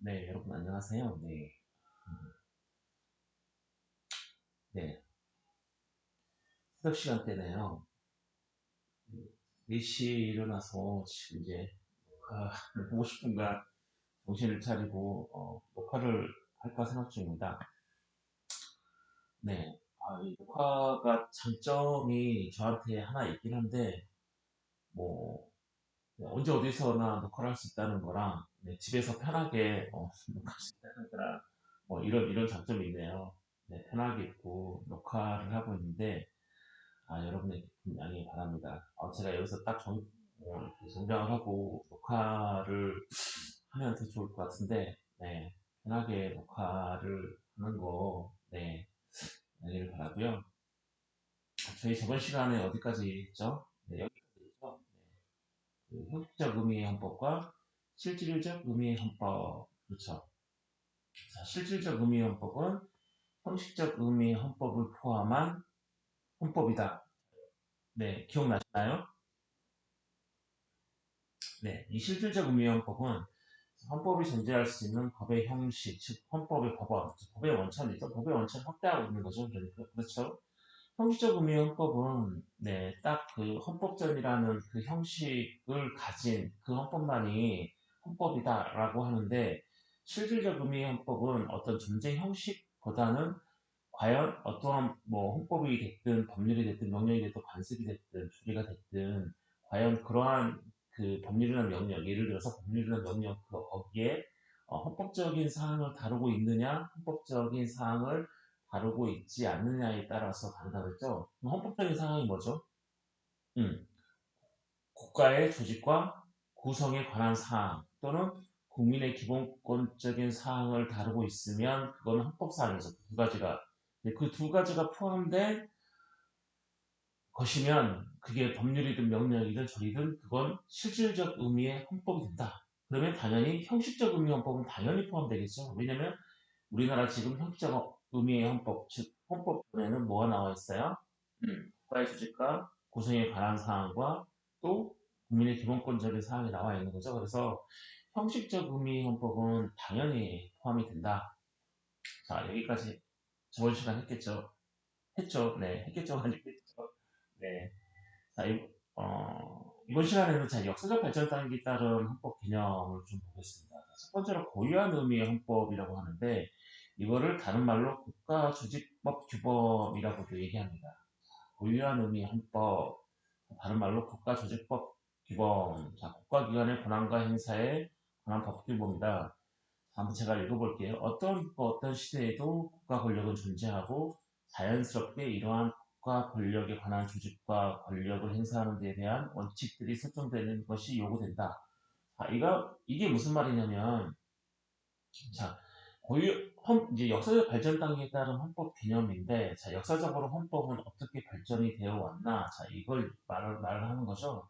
네, 여러분 안녕하세요. 네, 음, 네, 새벽 시간대네요. 4시에 일어나서 지금 이제 녹화를 하고 싶은가 정신을 차리고 녹화를 할까 생각 중입니다. 네, 이 녹화가 장점이 저한테 하나 있긴 한데 뭐 언제 어디서나 녹화를 할 수 있다는 거랑 집에서 편하게 녹화할 수 있다는 거랑 뭐 이런 장점이 있네요. 네, 편하게 있고 녹화를 하고 있는데 여러분의 깊은 양해 바랍니다. 제가 여기서 딱 이렇게 정장을 하고 녹화를 하면 더 좋을 것 같은데, 네, 편하게 녹화를 하는 거, 네, 양해를 바라고요. 저희 저번 시간에 어디까지 했죠? 네, 여기까지 했죠? 네, 그 형식적 의미의 헌법과 실질적 의미의 헌법, 그렇죠. 자, 실질적 의미의 헌법은 형식적 의미의 헌법을 포함한 헌법이다. 네, 기억나시나요? 네, 이 실질적 의미의 헌법은 헌법이 존재할 수 있는 법의 형식, 즉 헌법의 법원, 즉 법의 원천이죠. 법의 원천을 확대하고 있는 거죠. 그러니까 그렇죠. 형식적 의미의 헌법은 딱 그 헌법전이라는 그 형식을 가진 그 헌법만이 헌법이다라고 하는데 실질적 의미의 헌법은 어떤 존재 형식보다는 과연 어떠한 뭐 헌법이 됐든 법률이 됐든 명령이 됐든 관습이 됐든 주리가 됐든 과연 그러한 그 법률이나 명령, 예를 들어서 법률이나 명령 거기에 헌법적인 사항을 다루고 있느냐, 헌법적인 사항을 다루고 있지 않느냐에 따라서 다르다고 했죠. 헌법적인 사항이 뭐죠? 음, 국가의 조직과 구성에 관한 사항 또는 국민의 기본권적인 사항을 다루고 있으면 그거는 헌법사항이죠. 두 가지가. 그 두 가지가 포함된 것이면 그게 법률이든 명령이든 조리든 그건 실질적 의미의 헌법이 된다. 그러면 당연히 형식적 의미의 헌법은 당연히 포함되겠죠. 왜냐면 우리나라 지금 형식적 의미의 헌법, 즉 헌법에는 뭐가 나와 있어요? 국가의 조직과 구성에 관한 사항과 또 국민의 기본권적인 사항이 나와 있는 거죠. 그래서 형식적 의미의 헌법은 당연히 포함이 된다. 자, 여기까지 저번 시간 했겠죠. 했죠. 네, 했겠죠. 아니, 했죠. 네. 자, 이번 시간에는 자, 역사적 발전 단계에 따른 헌법 개념을 좀 보겠습니다. 첫 번째로 고유한 의미의 헌법이라고 하는데, 이거를 다른 말로 국가조직법 규범이라고도 얘기합니다. 고유한 의미의 헌법, 다른 말로 국가조직법 규범, 자, 국가기관의 권한과 행사에 관한 법규범이다. 한번 제가 읽어볼게요. 어떤 시대에도 국가 권력은 존재하고 자연스럽게 이러한 국가 권력에 관한 조직과 권력을 행사하는 데 대한 원칙들이 설정되는 것이 요구된다. 이게 무슨 말이냐면, 자, 이제 역사적 발전 단계에 따른 헌법 개념인데, 자, 역사적으로 헌법은 어떻게 발전이 되어 왔나? 자, 이걸 말을 하는 거죠.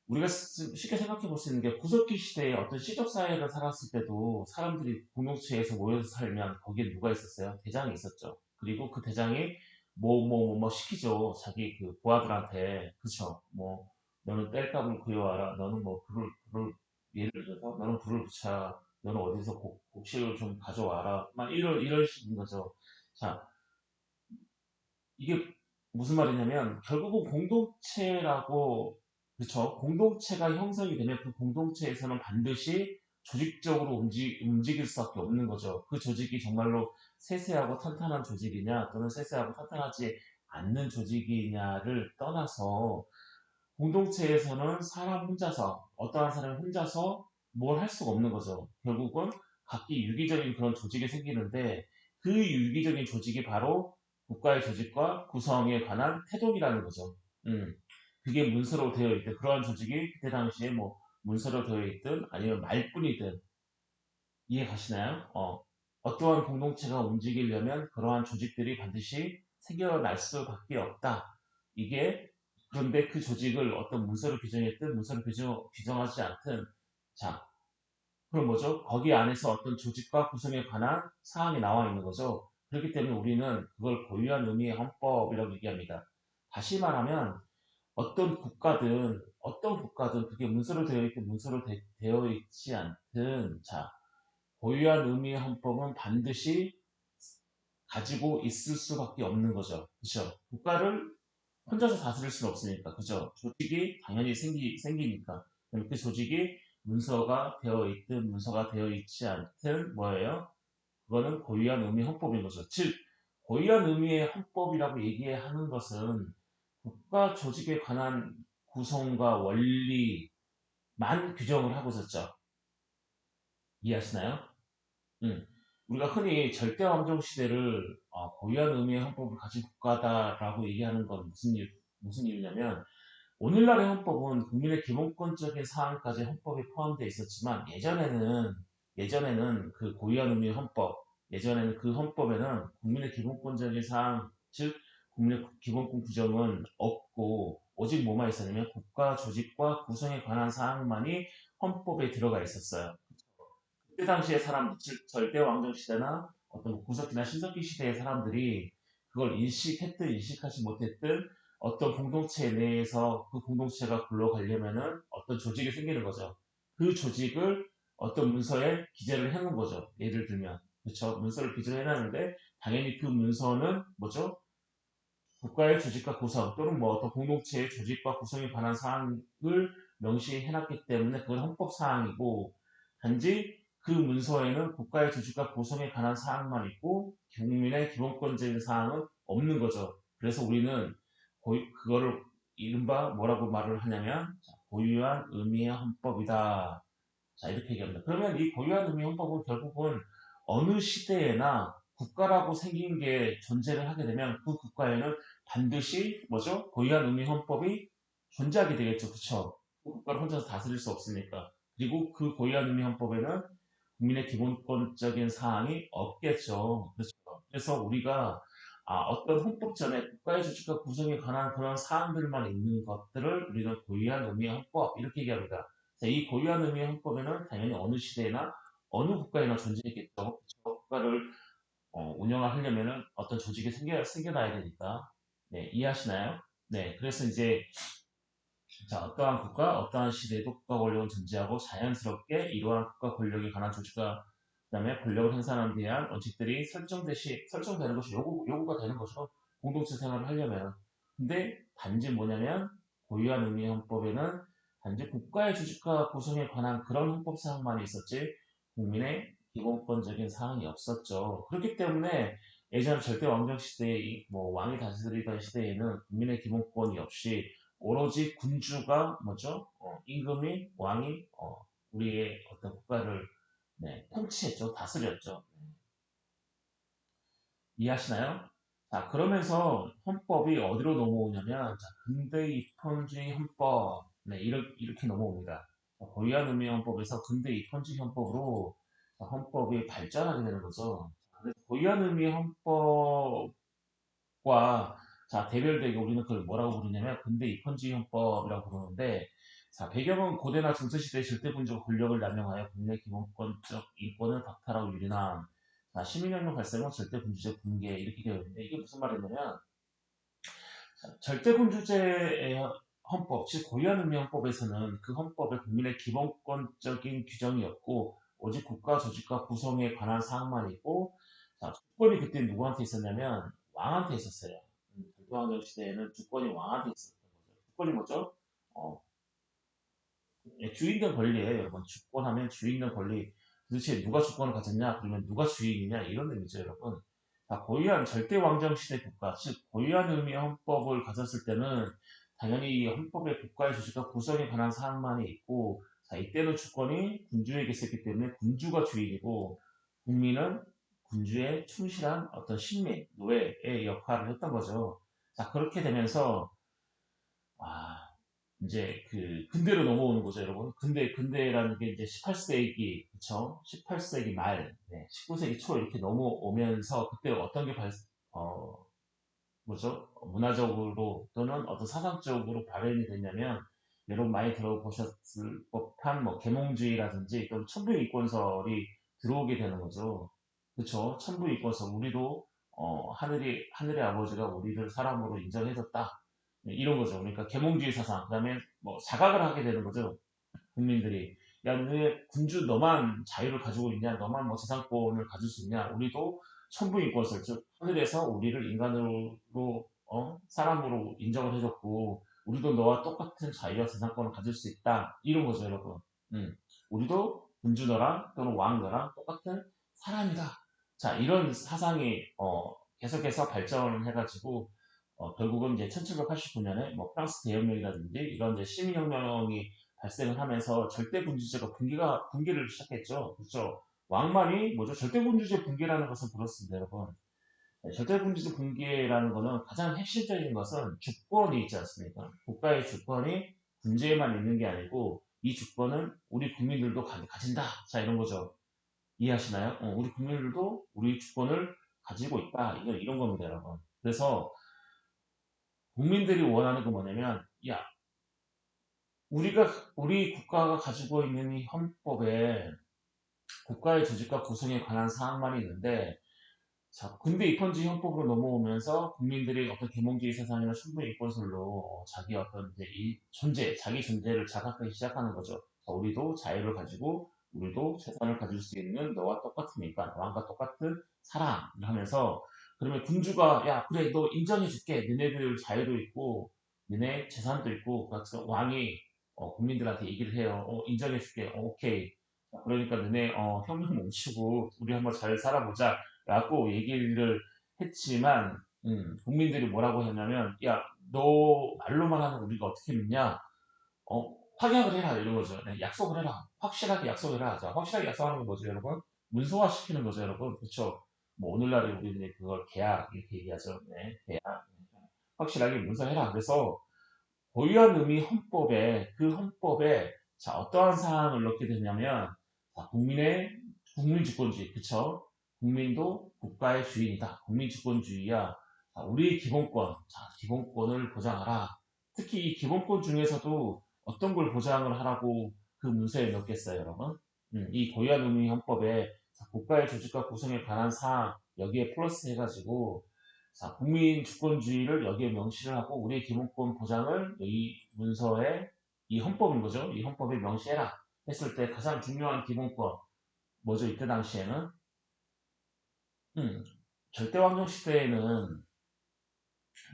우리가 쉽게 생각해 볼 수 있는 게 구석기 시대에 어떤 시적 사회를 살았을 때도 사람들이 공동체에서 모여서 살면 거기에 누가 있었어요? 대장이 있었죠. 그리고 그 대장이 뭐 시키죠. 자기 그 부하들한테. 그쵸? 뭐 너는 땔감을 구해와라. 너는 뭐 불을 예를 들어서 너는 불을 붙여. 너는 어디서 곡식을 좀 가져와라. 막 이런 식인 거죠. 자, 이게 무슨 말이냐면 결국은 공동체라고 그렇죠. 공동체가 형성이 되면 그 공동체에서는 반드시 조직적으로 움직일 수밖에 없는 거죠. 그 조직이 정말로 세세하고 탄탄한 조직이냐 또는 세세하고 탄탄하지 않는 조직이냐를 떠나서 공동체에서는 사람 혼자서 어떠한 사람이 혼자서 뭘 할 수가 없는 거죠. 결국은 각기 유기적인 그런 조직이 생기는데 그 유기적인 조직이 바로 국가의 조직과 구성에 관한 태동이라는 거죠. 음, 그게 문서로 되어 있든 그러한 조직이 그때 당시에 뭐 문서로 되어 있든 아니면 말뿐이든 이해 가시나요? 어떠한 공동체가 움직이려면 그러한 조직들이 반드시 생겨날 수밖에 없다. 이게 그런데 그 조직을 어떤 문서로 규정했든 문서로 규정하지 않든 자 그럼 뭐죠? 거기 안에서 어떤 조직과 구성에 관한 사항이 나와 있는 거죠. 그렇기 때문에 우리는 그걸 고유한 의미의 헌법이라고 얘기합니다. 다시 말하면 어떤 국가든 그게 문서로 되어 있든 문서로 되어 있지 않든 자 고유한 의미의 헌법은 반드시 가지고 있을 수밖에 없는 거죠. 그렇죠? 국가를 혼자서 다스릴 수는 없으니까, 그죠? 조직이 당연히 생기니까. 그 조직이 문서가 되어 있든 문서가 되어 있지 않든 뭐예요? 그거는 고유한 의미의 헌법인 거죠. 즉, 고유한 의미의 헌법이라고 얘기하는 것은 국가 조직에 관한 구성과 원리만 규정을 하고 있었죠. 이해하시나요? 음. 우리가 흔히 절대왕정 시대를 고유한 의미의 헌법을 가진 국가다라고 얘기하는 건 무슨 이유냐면 오늘날의 헌법은 국민의 기본권적인 사항까지 헌법에 포함되어 있었지만 예전에는 그 고유한 의미의 헌법, 예전에는 그 헌법에는 국민의 기본권적인 사항, 즉 국민의 기본권 규정은 없고 오직 뭐만 있었냐면 국가 조직과 구성에 관한 사항만이 헌법에 들어가 있었어요. 그때 당시의 사람, 즉 절대 왕정 시대나 어떤 구석기나 신석기 시대의 사람들이 그걸 인식했든 인식하지 못했든 어떤 공동체 내에서 그 공동체가 굴러가려면은 어떤 조직이 생기는 거죠. 그 조직을 어떤 문서에 기재를 해놓은 거죠. 예를 들면, 그렇죠? 문서를 기재를 해놨는데 당연히 그 문서는 뭐죠? 국가의 조직과 구성 또는 뭐 어떤 공동체의 조직과 구성에 관한 사항을 명시해놨기 때문에 그건 헌법 사항이고 단지 그 문서에는 국가의 조직과 구성에 관한 사항만 있고 국민의 기본권적인 사항은 없는 거죠. 그래서 우리는 그거를 이른바 뭐라고 말을 하냐면 고유한 의미의 헌법이다. 자, 이렇게 얘기합니다. 그러면 이 고유한 의미 헌법은 결국은 어느 시대에나 국가라고 생긴 게 존재를 하게 되면 그 국가에는 반드시 뭐죠? 고유한 의미 헌법이 존재하게 되겠죠. 그쵸? 그 국가를 혼자서 다스릴 수 없으니까. 그리고 그 고유한 의미 헌법에는 국민의 기본권적인 사항이 없겠죠. 그렇죠. 그래서 우리가 어떤 헌법 전에 국가의 조직과 구성에 관한 그런 사항들만 있는 것들을 우리는 고유한 의미의 헌법 이렇게 얘기합니다. 자, 이 고유한 의미의 헌법에는 당연히 어느 시대나 어느 국가에나 존재했겠죠. 그쵸? 국가를 운영을 하려면은 어떤 조직이 생겨나야 되니까. 네, 이해하시나요? 네, 그래서 이제 자, 어떠한 국가, 어떠한 시대에도 국가 권력은 존재하고 자연스럽게 이러한 국가 권력에 관한 조직과 그다음에 권력을 행사하는 데 대한 원칙들이 설정되는 것이 요구가 되는 거죠. 공동체 생활을 하려면. 근데 단지 뭐냐면 고유한 의미의 헌법에는 단지 국가의 조직과 구성에 관한 그런 헌법 사항만 있었지 국민의 기본권적인 사항이 없었죠. 그렇기 때문에 예전 절대 왕정 시대에 뭐 왕이 다스리던 시대에는 국민의 기본권이 없이 오로지 군주가 뭐죠? 임금이 왕이 우리의 어떤 국가를 네, 통치했죠, 다스렸죠. 이해하시나요? 자, 그러면서 헌법이 어디로 넘어오냐면 자, 근대 입헌주의 헌법 네, 이렇게 넘어옵니다. 고유한 의미의 헌법에서 근대 입헌주의 헌법으로 헌법이 발전하게 되는 거죠. 그래서 고유한 의미의 헌법 과 자, 대별되게 우리는 그걸 뭐라고 부르냐면 근대 입헌주의 헌법이라고 부르는데 자, 배경은 고대나 중세시대 절대군주가 권력을 남용하여 국민의 기본권적 인권을 박탈하고 유린한 자, 시민혁명 발생 후 절대군주제 붕괴 이렇게 되어 있는데 이게 무슨 말이냐면 절대군주제의 헌법, 즉 고유한 의미 헌법에서는 그 헌법에 국민의 기본권적인 규정이 없고 오직 국가 조직과 구성에 관한 사항만 있고 자, 주권이 그때 누구한테 있었냐면 왕한테 있었어요. 대통령 시대에는 주권이 왕한테 있었던 거죠. 주권이 뭐죠? 어, 주인된 권리예요, 여러분. 주권하면 주인된 권리. 도대체 누가 주권을 가졌냐? 그러면 누가 주인이냐? 이런 의미죠, 여러분. 자, 고유한 절대 왕정 시대 국가, 즉 고유한 의미의 헌법을 가졌을 때는 당연히 이 헌법에 국가의 주식과 구성에 관한 사항만이 있고, 자, 이때는 주권이 군주에게 있었기 때문에 군주가 주인이고, 국민은 군주의 충실한 어떤 신민, 노예의 역할을 했던 거죠. 자, 그렇게 되면서 아, 이제 그 근대로 넘어오는 거죠, 여러분. 근대라는 게 이제 18세기, 그쵸? 18세기 말, 네, 19세기 초 이렇게 넘어오면서 그때 어떤 게 어, 뭐죠? 문화적으로 또는 어떤 사상적으로 발현이 됐냐면 여러분 많이 들어보셨을 법한 뭐 계몽주의라든지 또는 천부이권설이 들어오게 되는 거죠. 그쵸? 천부이권설, 우리도 하늘의 아버지가 우리를 사람으로 인정해줬다. 네, 이런 거죠. 그러니까 계몽주의 사상, 그다음에 뭐 자각을 하게 되는 거죠. 국민들이 야, 너네 군주 너만 자유를 가지고 있냐? 너만 뭐 재산권을 가질 수 있냐? 우리도 천부인권설, 즉 하늘에서 우리를 인간으로 사람으로 인정을 해줬고 우리도 너와 똑같은 자유와 재산권을 가질 수 있다. 이런 거죠, 여러분. 우리도 군주 너랑 또는 왕 너랑 똑같은 사람이다. 자, 이런 사상이 계속해서 발전을 해가지고 결국은 이제 1789년에 뭐 프랑스 대혁명이라든지 이런 이제 시민혁명이 발생을 하면서 절대군주제가 붕괴를 시작했죠. 그렇죠. 왕만이 뭐죠? 절대군주제 붕괴라는 것은 그렇습니다, 여러분. 네, 절대군주제 붕괴라는 것은 가장 핵심적인 것은 주권이 있지 않습니까? 국가의 주권이 군주에만 있는 게 아니고 이 주권은 우리 국민들도 가진다. 자, 이런 거죠. 이해하시나요? 우리 국민들도 우리 주권을 가지고 있다. 이런 겁니다, 여러분. 그래서 국민들이 원하는 건 뭐냐면, 야, 우리 국가가 가지고 있는 이 헌법에 국가의 조직과 구성에 관한 사항만이 있는데, 자, 근대 입헌주의 헌법으로 넘어오면서 국민들이 어떤 계몽주의 세상이나 충분히 입건설로 자기 어떤 이제 이 자기 존재를 자각하기 시작하는 거죠. 자, 우리도 자유를 가지고, 우리도 재산을 가질 수 있는 너와 똑같으니까, 왕과 똑같은 사람을 하면서, 그러면 군주가, 야, 그래, 너 인정해줄게. 너네들 자유도 있고, 너네 재산도 있고, 그래서 왕이 국민들한테 얘기를 해요. 인정해줄게. 오케이. 자, 그러니까 너네 혁명 멈추고 우리 한번 잘 살아보자. 라고 얘기를 했지만 국민들이 뭐라고 했냐면 야 너 말로만 하는 우리가 어떻게 믿냐 확약을 해라 이런 거죠. 네, 약속을 해라. 확실하게 약속해라. 자, 확실하게 약속하는 건 뭐죠 여러분? 문서화 시키는 거죠 여러분. 그렇죠. 뭐 오늘날에 우리는 그걸 계약 이렇게 얘기하죠. 네, 계약. 확실하게 문서해라. 그래서 고유한 의미 헌법에 그 헌법에 자 어떠한 사항을 넣게 되냐면 자, 국민 주권주의 그쵸? 국민도 국가의 주인이다. 국민 주권주의야. 자, 우리의 기본권, 자, 기본권을 보장하라. 특히 이 기본권 중에서도 어떤 걸 보장을 하라고 그 문서에 넣겠어요, 여러분? 이 고유한 의미 헌법에 자, 국가의 조직과 구성에 관한 사항 여기에 플러스 해가지고 자, 국민 주권주의를 여기에 명시를 하고 우리의 기본권 보장을 이 문서에 이 헌법인 거죠. 이 헌법에 명시해라 했을 때 가장 중요한 기본권 뭐죠? 이때 당시에는 절대왕정 시대에는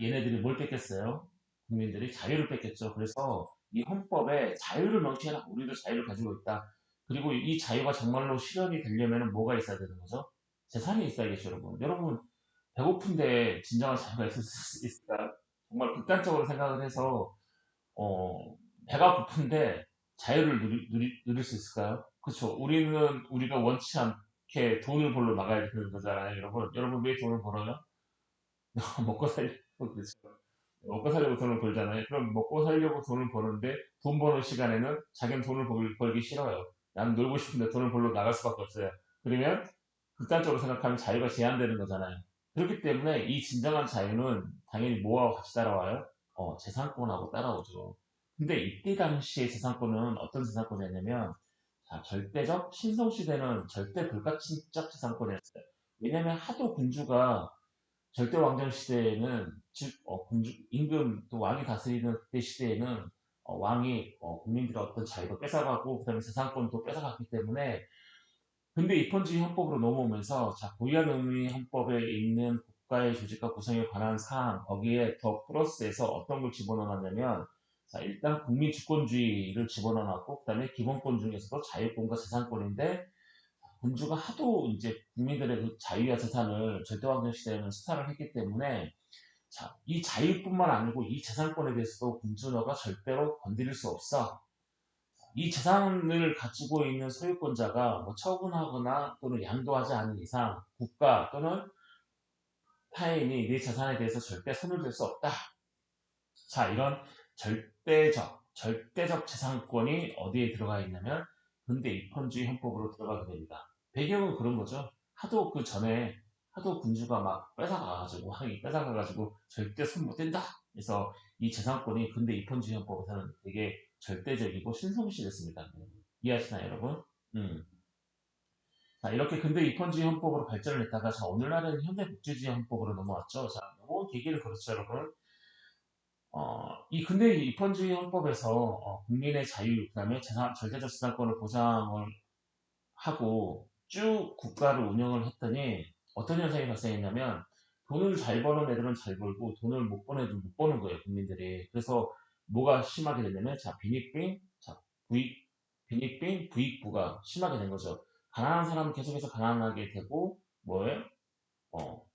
얘네들이 뭘 뺏겼어요? 국민들이 자유를 뺏겼죠. 그래서 이 헌법에 자유를 명시해라. 우리도 자유를 가지고 있다. 그리고 이 자유가 정말로 실현이 되려면 뭐가 있어야 되는 거죠? 재산이 있어야겠죠, 여러분. 여러분 배고픈데 진정한 자유가 있을 수 있을까요? 정말 극단적으로 생각을 해서 어, 배가 고픈데 자유를 누릴 수 있을까요? 그렇죠. 우리가 원치 않게 돈을 벌러 나가야 되는 거잖아요, 여러분. 여러분 왜 돈을 벌어요? 먹고 살려고 그렇죠. 먹고 살려고 돈을 벌잖아요. 그럼 먹고 살려고 돈을 버는데 돈 버는 시간에는 자기는 돈을 벌기 싫어요. 나는 놀고 싶은데 돈을 벌러 나갈 수밖에 없어요. 그러면 극단적으로 생각하면 자유가 제한되는 거잖아요. 그렇기 때문에 이 진정한 자유는 당연히 뭐하고 같이 따라와요? 재산권하고 따라오죠. 근데 이때 당시의 재산권은 어떤 재산권이었냐면, 자, 절대적, 신성시대는 절대 불가침적 재산권이었어요. 왜냐면 하도 군주가 절대왕정 시대에는, 즉, 임금, 또 왕이 다스리는 그때 시대에는, 왕이, 국민들의 어떤 자유도 뺏어가고, 그 다음에 재산권도 뺏어갔기 때문에, 근데 입헌주의 헌법으로 넘어오면서 자 고유한 의미 헌법에 있는 국가의 조직과 구성에 관한 사항 거기에 더 플러스해서 어떤 걸 집어넣었냐면 자 일단 국민 주권주의를 집어넣었고 그다음에 기본권 중에서도 자유권과 재산권인데 군주가 하도 이제 국민들의 그 자유와 재산을 절대왕정 시대에는 수탈을 했기 때문에 자, 이 자유뿐만 아니고 이 재산권에 대해서도 군주너가 절대로 건드릴 수 없어. 이 재산을 가지고 있는 소유권자가 뭐 처분하거나 또는 양도하지 않은 이상 국가 또는 타인이 내 재산에 대해서 절대 손을 댈 수 없다. 자, 이런 절대적 재산권이 어디에 들어가 있냐면 근대 입헌주의 헌법으로 들어가게 됩니다. 배경은 그런 거죠. 하도 그 전에 하도 군주가 막 뺏어가가지고 왕이 뺏어가가지고 절대 손 못 댄다. 그래서 이 재산권이 근대 입헌주의 헌법에서는 되게 절대적이고 신성시됐습니다. 이해하시나요, 여러분? 음. 자, 이렇게 근대 입헌주의 헌법으로 발전을 했다가 자, 오늘날은 현대 국제주의 헌법으로 넘어왔죠. 자, 뭐 계기를 그렇죠, 여러분. 근데 이 입헌주의 헌법에서 국민의 자유, 그다음에 절대적 재산권을 보장을 하고 쭉 국가를 운영을 했더니 어떤 현상이 발생했냐면 돈을 잘 버는 애들은 잘 벌고 돈을 못 버는 애들은 못 버는 거예요, 국민들이. 그래서 뭐가 심하게 됐냐면 부익, 빈익빈, 부익부가 심하게 된 거죠. 가난한 사람은 계속해서 가난하게 되고 뭐예요?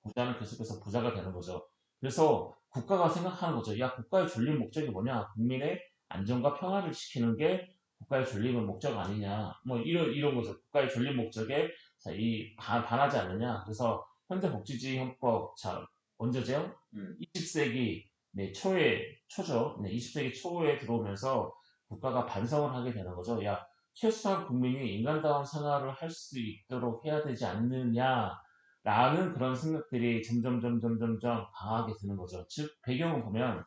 부자는 계속해서 부자가 되는 거죠. 그래서 국가가 생각하는 거죠. 야, 국가의 존립 목적이 뭐냐? 국민의 안전과 평화를 지키는 게 국가의 존립의 목적 아니냐? 뭐 이런 거죠. 국가의 존립 목적에 자, 반하지 않느냐? 그래서 현대 복지주의 헌법 자 언제죠? 20세기 네, 초죠. 네, 20세기 초에 들어오면서 국가가 반성을 하게 되는 거죠. 야, 최소한 국민이 인간다운 생활을 할 수 있도록 해야 되지 않느냐? 라는 그런 생각들이 점점 강하게 드는 거죠. 즉, 배경을 보면,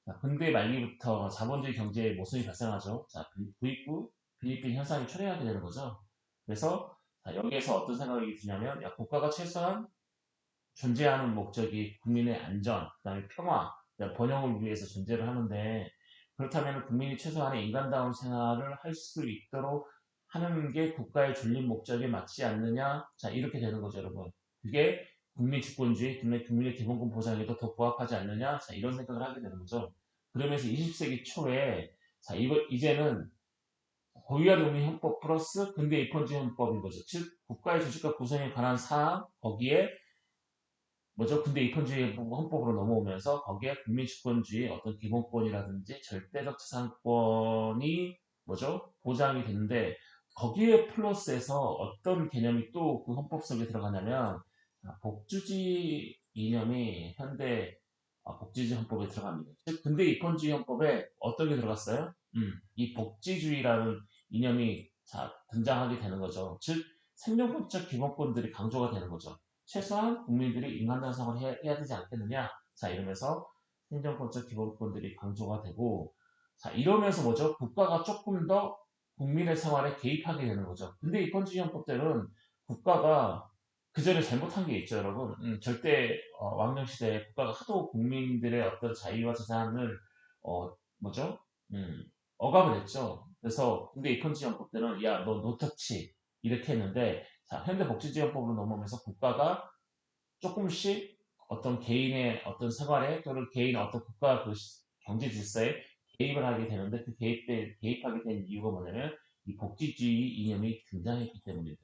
자, 근대 말기부터 자본주의 경제의 모순이 발생하죠. 자, 부익부, 빈익빈 현상이 초래하게 되는 거죠. 그래서, 자, 여기에서 어떤 생각이 드냐면, 야, 국가가 최소한 존재하는 목적이 국민의 안전, 그다음에 평화, 그다음에 번영을 위해서 존재를 하는데, 그렇다면 국민이 최소한의 인간다운 생활을 할 수 있도록 하는 게 국가의 존립 목적에 맞지 않느냐? 자, 이렇게 되는 거죠, 여러분. 그게 국민 주권주의, 국민의 기본권 보장에도 더 부합하지 않느냐? 자, 이런 생각을 하게 되는 거죠. 그러면서 20세기 초에, 자, 이제는 고유한 의미 헌법 플러스 근대 입헌주의 헌법인 거죠. 즉, 국가의 조직과 구성에 관한 사항, 거기에 뭐죠? 근데 입헌주의 헌법으로 넘어오면서 거기에 국민주권주의 어떤 기본권이라든지 절대적 재산권이 뭐죠? 보장이 되는데 거기에 플러스해서 어떤 개념이 또 그 헌법 속에 들어가냐면 복주지 이념이 현대 복지주의 헌법에 들어갑니다. 즉 근대 입헌주의 헌법에 어떤 게 들어갔어요? 이 복지주의라는 이념이 등장하게 되는 거죠. 즉 생존권적 기본권들이 강조가 되는 거죠. 최소한 국민들이 인간단성을 해야 되지 않겠느냐. 자, 이러면서 행정권적 기본권들이 강조가 되고, 자, 이러면서 뭐죠? 국가가 조금 더 국민의 생활에 개입하게 되는 거죠. 근데 입헌주의 헌법 때는 국가가 그 전에 잘못한 게 있죠, 여러분. 절대 왕정 시대에 국가가 하도 국민들의 어떤 자유와 재산을 뭐죠? 음, 억압을 했죠. 그래서 근데 입헌주의 헌법 때는 야, 너 노터치 이렇게 했는데 자, 현대 복지지원법으로 넘어오면서 국가가 조금씩 어떤 개인의 어떤 생활에 또는 개인의 어떤 국가 그 경제 질서에 개입을 하게 되는데 개입하게 된 이유가 뭐냐면 이 복지주의 이념이 등장했기 때문입니다.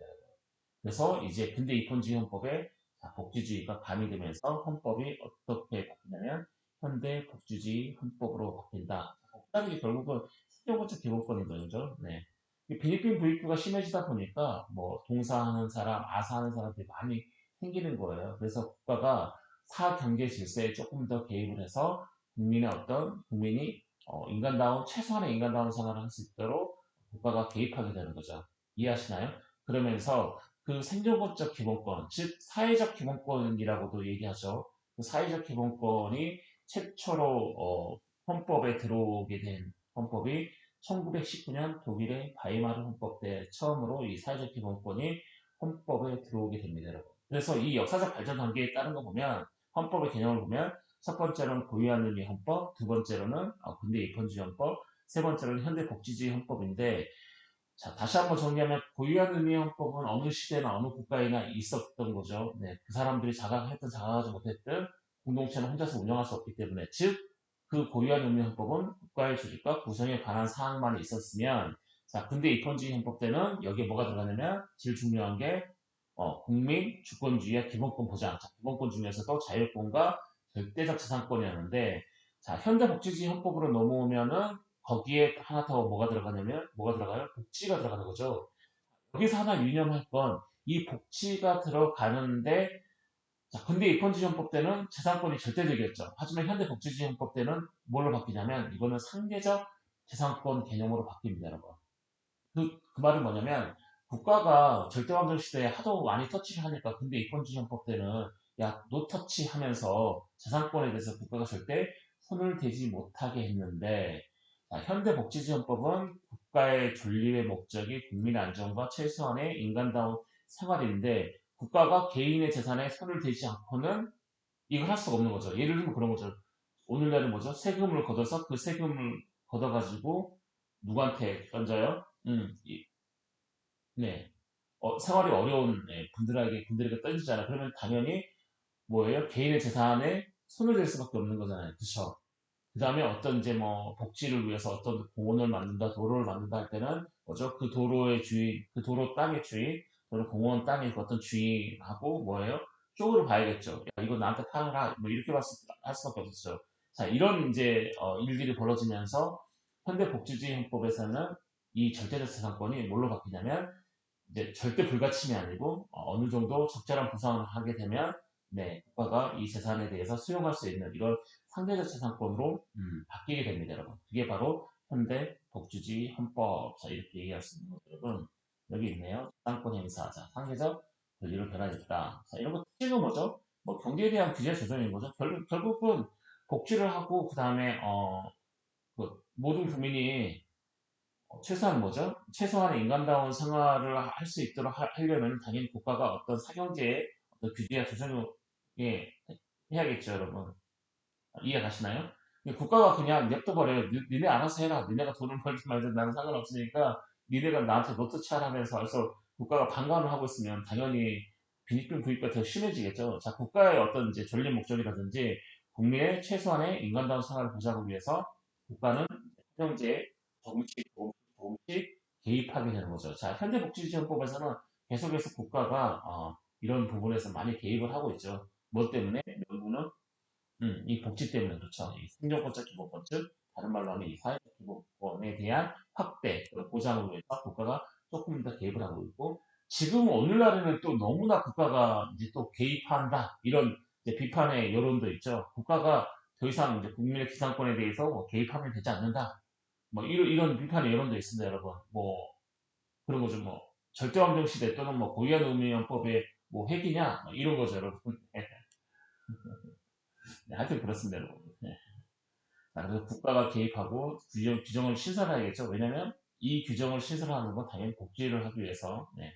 그래서 이제 근대 입헌주의 헌법에 복지주의가 가미되면서 헌법이 어떻게 바뀌냐면 현대 복지주의 헌법으로 바뀐다. 복잡한 게 결국은 생존권적 기본권인 거죠. 네. 빈익빈 부익부가 심해지다 보니까 뭐 동사하는 사람, 아사하는 사람들이 많이 생기는 거예요. 그래서 국가가 사경제 질서에 조금 더 개입을 해서 국민이 최소한의 인간다운 생활을 할 수 있도록 국가가 개입하게 되는 거죠. 이해하시나요? 그러면서 그 생존권적 기본권, 즉 사회적 기본권이라고도 얘기하죠. 그 사회적 기본권이 최초로 헌법에 들어오게 된 헌법이 1919년 독일의 바이마르 헌법 때 처음으로 이 사회적 기본권이 헌법에 들어오게 됩니다, 여러분. 그래서 이 역사적 발전 단계에 따른 거 보면 헌법의 개념을 보면 첫 번째로는 고유한 의미 헌법, 두 번째로는 근대 입헌주의 헌법, 세 번째로는 현대 복지주의 헌법인데 자, 다시 한번 정리하면 고유한 의미의 헌법은 어느 시대나 어느 국가에나 있었던 거죠. 네, 그 사람들이 자각했든 자각하지 못했든 공동체는 혼자서 운영할 수 없기 때문에 즉 그 고유한 의미의 헌법은 국가의 조직과 구성에 관한 사항만 있었으면 자, 근데 입헌주의 헌법 때는 여기에 뭐가 들어가냐면 제일 중요한 게 국민 주권주의와 기본권 보장. 자, 기본권 중에서도 자율권과 절대적 재산권이었는데 자, 현대복지주의 헌법으로 넘어오면은 거기에 하나 더 뭐가 들어가냐면 뭐가 들어가요? 복지가 들어가는 거죠. 여기서 하나 유념할 건 이 복지가 들어가는데 자, 근데 입헌주의 헌법 때는 재산권이 절대적이었죠. 하지만 현대복지주의 헌법 때는 뭘로 바뀌냐면 이거는 상대적 재산권 개념으로 바뀝니다, 여러분. 그 말은 뭐냐면 국가가 절대왕정 시대에 하도 많이 터치를 하니까 근데 입헌주의 헌법 때는 야 노터치 하면서 재산권에 대해서 국가가 절대 손을 대지 못하게 했는데 자, 현대 복지주의 헌법은 국가의 존립의 목적이 국민의 안전과 최소한의 인간다운 생활인데 국가가 개인의 재산에 손을 대지 않고는 이걸 할 수가 없는 거죠. 예를 들면 그런 거죠. 오늘날은 뭐죠? 세금을 걷어서 그 세금을 걷어가지고 누구한테 던져요? 네. 생활이 어려운 분들에게 던지잖아요. 그러면 당연히 뭐예요? 개인의 재산에 손을 댈 수밖에 없는 거잖아요. 그쵸? 그 다음에 어떤 이제 뭐 복지를 위해서 어떤 공원을 만든다, 도로를 만든다 할 때는 뭐죠? 그 도로의 주인, 그 도로 땅의 주인, 또는 공원 땅의 그 어떤 주인하고 뭐예요? 쪽으로 봐야겠죠. 야, 이거 나한테 팔아라. 뭐 이렇게 할 수밖에 없었죠. 자, 이런 이제 일들이 벌어지면서 현대복지주의 헌법에서는 이 절대적 재산권이 뭘로 바뀌냐면 이제 절대 불가침이 아니고 느 정도 적절한 보상을 하게 되면 네, 국가가 이 재산에 대해서 수용할 수 있는 이런 상대적 재산권으로 바뀌게 됩니다, 여러분. 그게 바로 현대 복지주의 헌법. 자, 이렇게 얘기할 수 있는 거죠, 여러분. 여기 있네요. 재산권 행사. 자, 상대적 권리를 변화했다. 자, 이런 거 특징은 뭐죠? 뭐 경제에 대한 규제 조정인 거죠. 결국은 복지를 하고 그 다음에 그 모든 국민이 최소한 뭐죠? 최소한의 인간다운 생활을 할 수 있도록 하려면 당연히 국가가 어떤 사경제의 어떤 규제와 조정을 예, 해야겠죠, 여러분. 이해 가시나요? 국가가 그냥 냅둬버려요. 니네 알아서 해라. 니네가 돈을 벌든 말든 나는 상관없으니까 니네가 나한테 노트 치하라면서 그래서 국가가 방관을 하고 있으면 당연히 빈익빈 부익가 더 심해지겠죠. 자, 국가의 어떤 이제 전략 목적이라든지 국민의 최소한의 인간다운 생활을 보장하기 위해서 국가는 사경제에 조금씩 개입하게 되는 거죠. 자, 현대복지지원법에서는 계속해서 국가가 이런 부분에서 많이 개입을 하고 있죠. 뭐 때문에? 명분은 이 복지 때문에 그렇죠. 이 생존권적 기본권, 즉 다른 말로 하면 이 사회적 기본권에 대한 확대, 보장을 위해서 국가가 조금 더 개입을 하고 있고 지금 오늘날에는 또 너무나 국가가 이제 또 개입한다 이런 이제 비판의 여론도 있죠. 국가가 더 이상 이제 국민의 기상권에 대해서 뭐 개입하면 되지 않는다. 뭐 이런 비판의 여론도 있습니다, 여러분. 뭐 그런 거죠. 뭐 절대왕정 시대 또는 뭐 고유한 의무연법의 뭐 핵이냐 뭐 이런 거죠, 여러분. 네, 하여튼 그렇습니다, 여러분. 네. 자, 그래서 국가가 개입하고 규정을 신설해야겠죠. 왜냐하면 이 규정을 신설하는 건 당연히 복지를 하기 위해서. 네.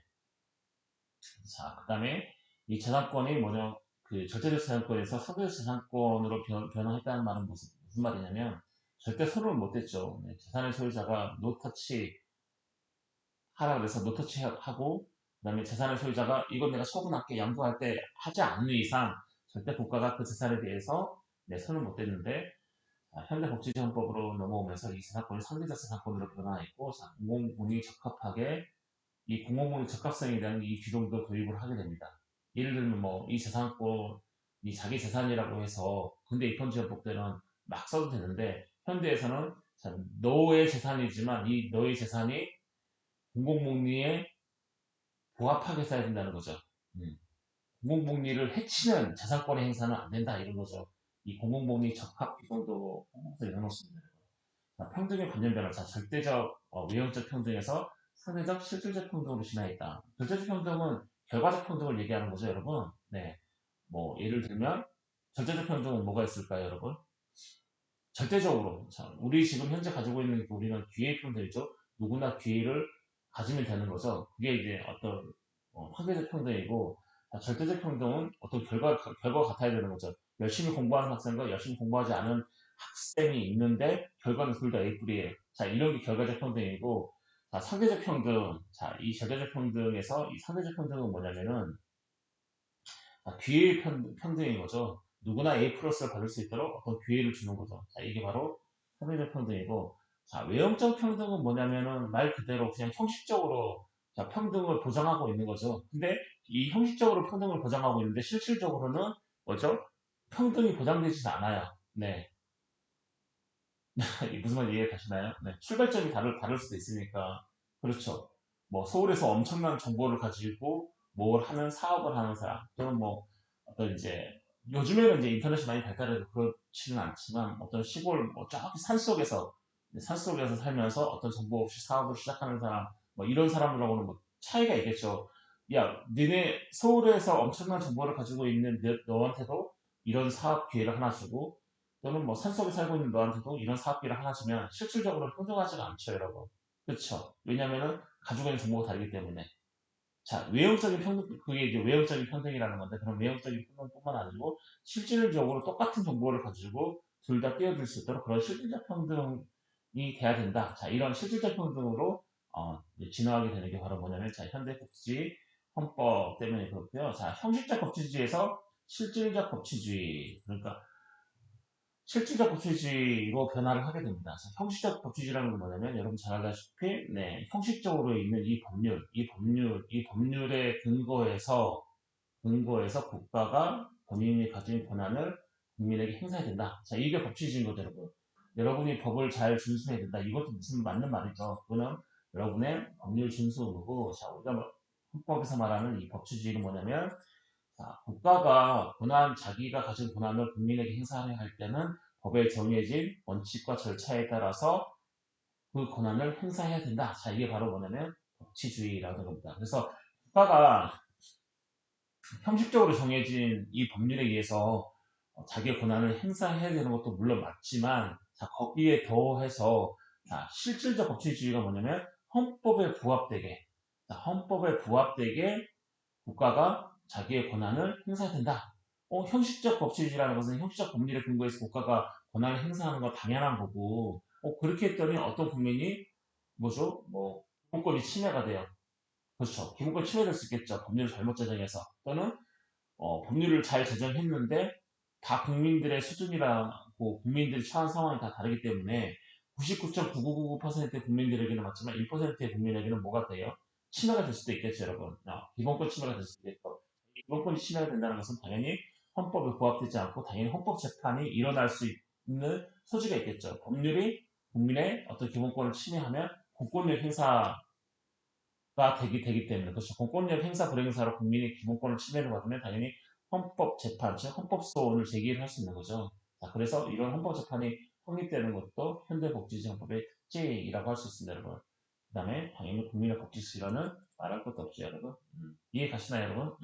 자, 그다음에 이 재산권이 뭐냐? 그 절대적 재산권에서 상대적 재산권으로 변화했다는 말은 무슨 말이냐면 절대 손을 못 댔죠. 네, 재산의 소유자가 노터치 하라 그래서 노터치 하고 그다음에 재산의 소유자가 이건 내가 처분할게 양도할 때 하지 않는 이상 절대 국가가 그 재산에 대해서 네, 손을 못 댔는데 현대복지재헌법으로 넘어오면서 이 재산권이 상대적 재산권으로 변화했고 공공분이 적합하게 이 공공분의 적합성에 대한 이 규정도 도입을 하게 됩니다. 예를 들면 뭐 이 재산권 이 자기 재산이라고 해서 근대 입헌지원법 때는 막 써도 되는데 현대에서는 너의 재산이지만 이 너의 재산이 공공복리에 부합하게 써야 된다는 거죠. 음. 공공복리를 해치는 재산권의 행사는 안 된다 이런 거죠. 이 공공복리 적합 규정도 내놓습니다. 평등의 관념 변화. 자, 절대적 외형적 평등에서 상대적 실질적 평등으로 진화했다. 절대적 평등은 결과적 평등을 얘기하는 거죠, 여러분. 네. 뭐 예를 들면 절대적 평등은 뭐가 있을까요, 여러분? 절대적으로 자, 우리 지금 현재 가지고 있는 우리는 기회 평등이죠. 누구나 기회를 가지면 되는 거죠. 그게 이제 어떤 상대적 평등이고 절대적 평등은 어떤 결과가 같아야 되는 거죠. 열심히 공부하는 학생과 열심히 공부하지 않은 학생이 있는데 결과는 둘 다 A뿔이에요. 자, 이런 게 결과적 평등이고 자, 상대적 평등. 자, 이 절대적 평등에서 이 상대적 평등은 뭐냐면은 기회의 평등인 거죠. 누구나 A 플러스를 받을 수 있도록 어떤 기회를 주는 거죠. 자, 이게 바로 사회적 평등이고, 자, 외형적 평등은 뭐냐면은 말 그대로 그냥 형식적으로 자, 평등을 보장하고 있는 거죠. 근데 이 형식적으로 평등을 보장하고 있는데 실질적으로는 뭐죠? 평등이 보장되지 않아요. 네. 무슨 말 이해 가시나요? 네. 출발점이 다를 수도 있으니까. 그렇죠. 뭐 서울에서 엄청난 정보를 가지고 뭘 하는 사업을 하는 사람 또는 뭐 어떤 이제 요즘에는 이제 인터넷이 많이 발달해서 그렇지는 않지만 어떤 시골 뭐 저기 산속에서 살면서 어떤 정보 없이 사업을 시작하는 사람 뭐 이런 사람들하고는 뭐 차이가 있겠죠. 야, 니네 서울에서 엄청난 정보를 가지고 있는 너한테도 이런 사업 기회를 하나 주고 또는 뭐 산속에 살고 있는 너한테도 이런 사업기를 하나 주면 실질적으로 평등하지가 않죠, 여러분. 그렇죠? 왜냐면은 가지고 있는 정보가 다르기 때문에. 자, 외형적인 평등, 그게 이제 외형적인 평등이라는 건데, 그런 외형적인 평등뿐만 아니고, 실질적으로 똑같은 정보를 가지고 둘 다 뛰어들 수 있도록 그런 실질적 평등이 돼야 된다. 자, 이런 실질적 평등으로 이제 진화하게 되는 게 바로 뭐냐면, 자, 현대법치주의 헌법 때문에 그렇고요. 자, 형식적 법치주의에서 실질적 법치주의, 그러니까 실질적 법치주의로 변화를 하게 됩니다. 자, 형식적 법치주의라는 건 뭐냐면, 여러분 잘 알다시피, 네, 형식적으로 있는 이 법률에 근거해서 국가가 본인이 가진 권한을 국민에게 행사해야 된다. 자, 이게 법치주의인 거죠, 여러분. 여러분이 법을 잘 준수해야 된다. 이것도 무슨 맞는 말이죠. 그거는 여러분의 법률 준수 의무고, 자, 우리가 헌법에서 말하는 이 법치주의는 뭐냐면, 자, 국가가 자기가 가진 권한을 국민에게 행사해야 할 때는 법에 정해진 원칙과 절차에 따라서 그 권한을 행사해야 된다. 자, 이게 바로 뭐냐면 법치주의라는 겁니다. 그래서 국가가 형식적으로 정해진 이 법률에 의해서 자기의 권한을 행사해야 되는 것도 물론 맞지만, 자, 거기에 더해서, 자, 실질적 법치주의가 뭐냐면 헌법에 부합되게 국가가 자기의 권한을 행사해야 된다. 형식적 법치주의라는 것은 형식적 법률에 근거해서 국가가 권한을 행사하는 건 당연한 거고, 그렇게 했더니 어떤 국민이 뭐죠? 뭐 기본권이 침해가 돼요. 그렇죠. 기본권 침해될 수 있겠죠. 법률을 잘못 제정해서. 또는 법률을 잘 제정했는데 다 국민들의 수준이라고 국민들이 처한 상황이 다 다르기 때문에 99.9999%의 국민들에게는 맞지만 1%의 국민에게는 뭐가 돼요? 침해가 될 수도 있겠죠, 여러분. 기본권 침해가 될 수도 있겠죠. 기본권이 침해가 된다는 것은 당연히 헌법에 부합되지 않고 당연히 헌법 재판이 일어날 수 있는 소지가 있겠죠. 법률이 국민의 어떤 기본권을 침해하면 공권력 행사 가 되기 때문에, 그렇죠. 공권력 행사 불행사로 국민의 기본권을 침해를 받으면 당연히 헌법 재판, 즉 헌법소원을 제기를 할 수 있는 거죠. 자, 그래서 이런 헌법 재판이 확립되는 것도 현대복지정법의 특징이라고 할 수 있습니다, 여러분. 그 다음에 당연히 국민의 복지수련은 말할 것도 없죠, 여러분. 이해 가시나요, 여러분?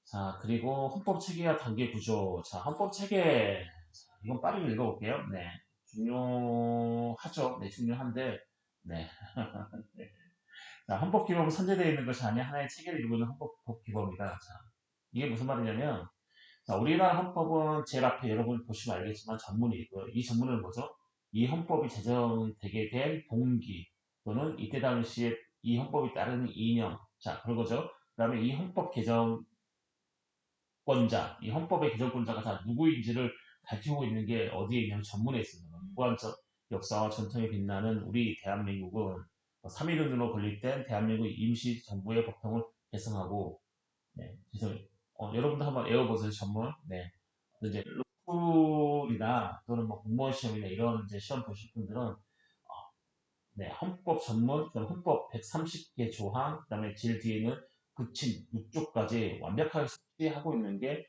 자, 그리고 헌법 체계와 단계 구조. 자, 헌법 체계. 자, 이건 빠르게 읽어볼게요. 네. 중요하죠. 네, 중요한데, 네. 자, 헌법 기법은 선제되어 있는 것이 아니라 하나의 체계를 이루고 있는 헌법 기법이다. 자, 이게 무슨 말이냐면, 자, 우리나라 헌법은 제일 앞에 여러분 보시면 알겠지만 전문이 있고요. 이 전문은 뭐죠? 이 헌법이 제정되게 된 동기 또는 이때 당시에 이 헌법이 따르는 이념. 자, 그런 거죠. 그 다음에 이 헌법 개정권자, 이 헌법의 개정권자가 다 누구인지를 밝히고 있는 게 어디에 있냐면 전문에 있습니다. 무한적 역사와 전통에 빛나는 우리 대한민국은 3.1운동으로 건립된 대한민국 임시정부의 법통을 개성하고, 네, 그래서 여러분도 한번 외워보세요, 전문. 네, 이제 로스쿨이나 또는 뭐 공무원 시험이나 이런 이제 시험 보실 분들은 네, 헌법 전문, 그다음 헌법 130개 조항, 그다음에 제일 뒤에는 부침 6조까지 완벽하게 숙지하고 있는 게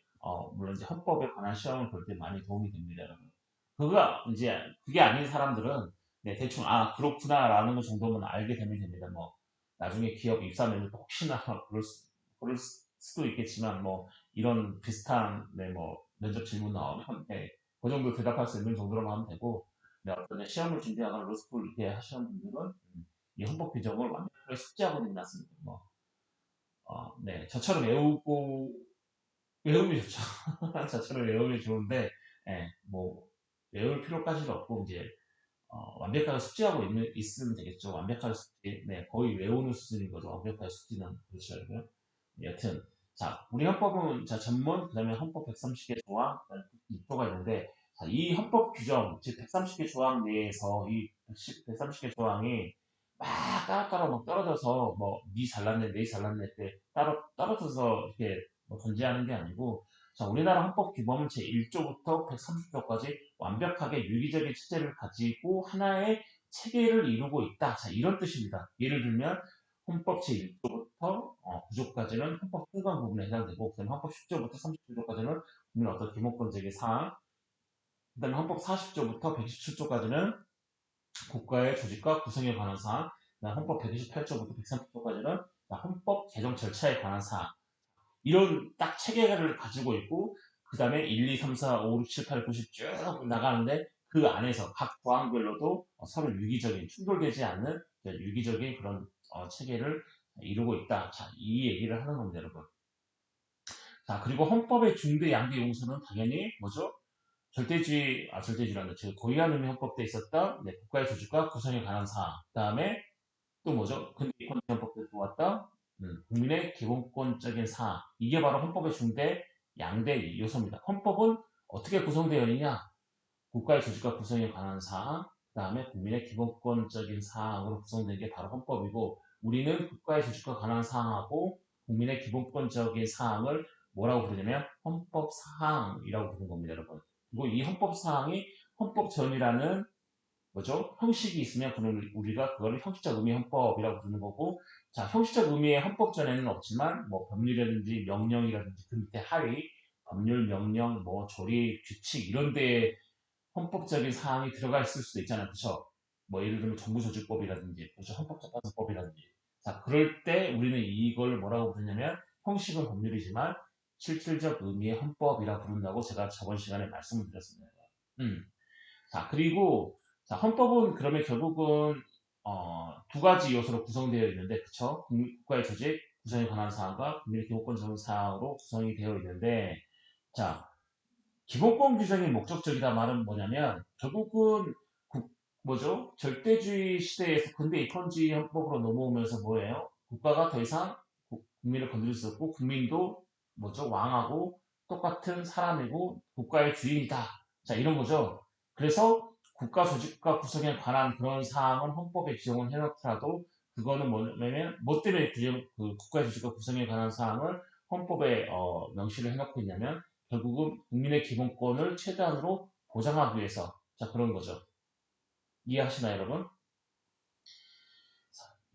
물론 이제 헌법에 관한 시험을 볼 때 많이 도움이 됩니다, 여러분. 그게 아닌 사람들은 네, 대충 그렇구나라는 것 정도만 알게 되면 됩니다. 뭐 나중에 기업 입사하면 혹시나 그럴 수도 있겠지만 뭐 이런 비슷한 네, 뭐 면접 질문 나오면 네, 그 정도 대답할 수 있는 정도로만 하면 되고, 네, 어떤 시험을 준비하거나 로스쿨 이렇게 하시는 분들은 이 헌법 규정을 완벽하게 숙지하고 있습니다. 뭐, 네, 저처럼 외우면 좋죠. 저처럼 외우면 좋은데, 예, 뭐, 외울 필요까지는 없고, 이제, 완벽하게 숙지하고 있으면 되겠죠. 완벽하게 숙지. 네, 거의 외우는 수준인 거죠. 완벽하게 숙지는. 그렇죠, 여러분. 여튼, 자, 우리 헌법은, 자, 전문, 그 다음에 헌법 130개 조항, 6조가 있는데, 자, 이 헌법 규정, 즉, 130개 조항 내에서 이 130개 조항이 막 따로따로 막 떨어져서, 뭐, 니 잘났네, 내 잘났네, 이렇게 따로 떨어져서 이렇게 뭐 존재하는 게 아니고, 자, 우리나라 헌법 규범은 제1조부터 130조까지 완벽하게 유기적인 체제를 가지고 하나의 체계를 이루고 있다. 자, 이런 뜻입니다. 예를 들면, 헌법 제1조부터 9조까지는 헌법 통관 부분에 해당되고, 그다음에 헌법 10조부터 30조까지는 국민 어떤 기본권적인 사항, 그다음에 헌법 40조부터 127조까지는 국가의 조직과 구성에 관한 사항, 그다음 헌법 128조부터 130조까지는 헌법 개정 절차에 관한 사항, 이런 딱 체계를 가지고 있고, 그 다음에 1, 2, 3, 4, 5, 6, 7, 8, 9, 10 쭉 나가는데 그 안에서 각 조항별로도 서로 유기적인, 충돌되지 않는 유기적인 그런 체계를 이루고 있다. 자, 이 얘기를 하는 겁니다, 여러분. 자, 그리고 헌법의 중대 양대 용서는 당연히 뭐죠? 절대주의라는 즉 고유한 의미 헌법 때 있었던 국가의 조직과 구성에 관한 사항. 그다음에 또 뭐죠? 근대헌 헌법에 들어왔던 국민의 기본권적인 사항. 이게 바로 헌법의 중대 양대 요소입니다. 헌법은 어떻게 구성되어 있느냐? 국가의 조직과 구성에 관한 사항, 그 다음에 국민의 기본권적인 사항으로 구성된 게 바로 헌법이고, 우리는 국가의 조직과 관한 사항하고 국민의 기본권적인 사항을 뭐라고 부르냐면 헌법 사항이라고 부르는 겁니다, 여러분. 그리고 이 헌법 사항이 헌법전이라는 뭐죠? 형식이 있으면 그는 우리가 그거를 형식적 의미 헌법이라고 부르는 거고, 자, 형식적 의미의 헌법전에는 없지만 뭐 법률이라든지 명령이라든지 그 밑에 하위 법률, 명령, 뭐 조리, 규칙 이런 데에 헌법적인 사항이 들어가 있을 수도 있잖아요. 그렇죠? 뭐 예를 들면 정부조직법이라든지 그렇죠? 헌법재판소법이라든지 자 그럴 때 우리는 이걸 뭐라고 부르냐면 형식은 법률이지만 실질적 의미의 헌법이라 부른다고 제가 저번 시간에 말씀을 드렸습니다. 자 그리고 자 헌법은 그러면 결국은 두 가지 요소로 구성되어 있는데 그쵸? 국가의 조직 구성에 관한 사항과 국민의 기본권 사항으로 구성이 되어 있는데 자 기본권 규정이 목적적이다 말은 뭐냐면 결국은 뭐죠? 절대주의 시대에서 근대 입헌주의 헌법으로 넘어오면서 뭐예요? 국가가 더 이상 국민을 건드릴 수 없고 국민도 뭐죠? 왕하고 똑같은 사람이고 국가의 주인이다. 자 이런 거죠. 그래서 국가 조직과 구성에 관한 그런 사항은 헌법에 규정을 해놓더라도 그거는 뭐냐면 뭐 때문에 그 국가 조직과 구성에 관한 사항을 헌법에 명시를 해놓고 있냐면 결국은 국민의 기본권을 최대한으로 보장하기 위해서 자 그런 거죠. 이해하시나요, 여러분?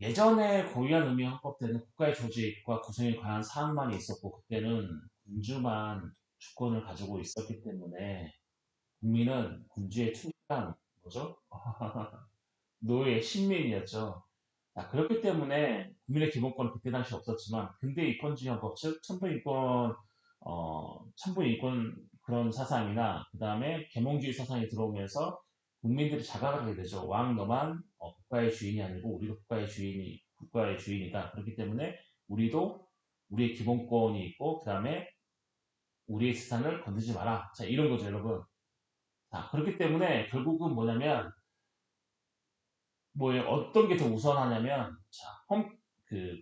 예전에 고유한 의미 헌법 때는 국가의 조직과 구성에 관한 사항만 있었고 그때는 군주만 주권을 가지고 있었기 때문에 국민은 군주의 충실한 뭐죠? 노예, 신민이었죠. 자, 그렇기 때문에 국민의 기본권은 그때 당시 없었지만 근대 입헌주의 헌법 즉 천부인권 그런 사상이나 그 다음에 계몽주의 사상이 들어오면서 국민들이 자각을 하게 되죠. 왕 너만 국가의 주인이 아니고 우리도 국가의 주인이다. 그렇기 때문에 우리도 우리의 기본권이 있고 그 다음에 우리의 재산을 건드지 마라. 자 이런 거죠, 여러분. 자 그렇기 때문에 결국은 뭐냐면 뭐에 어떤 게 더 우선하냐면 자,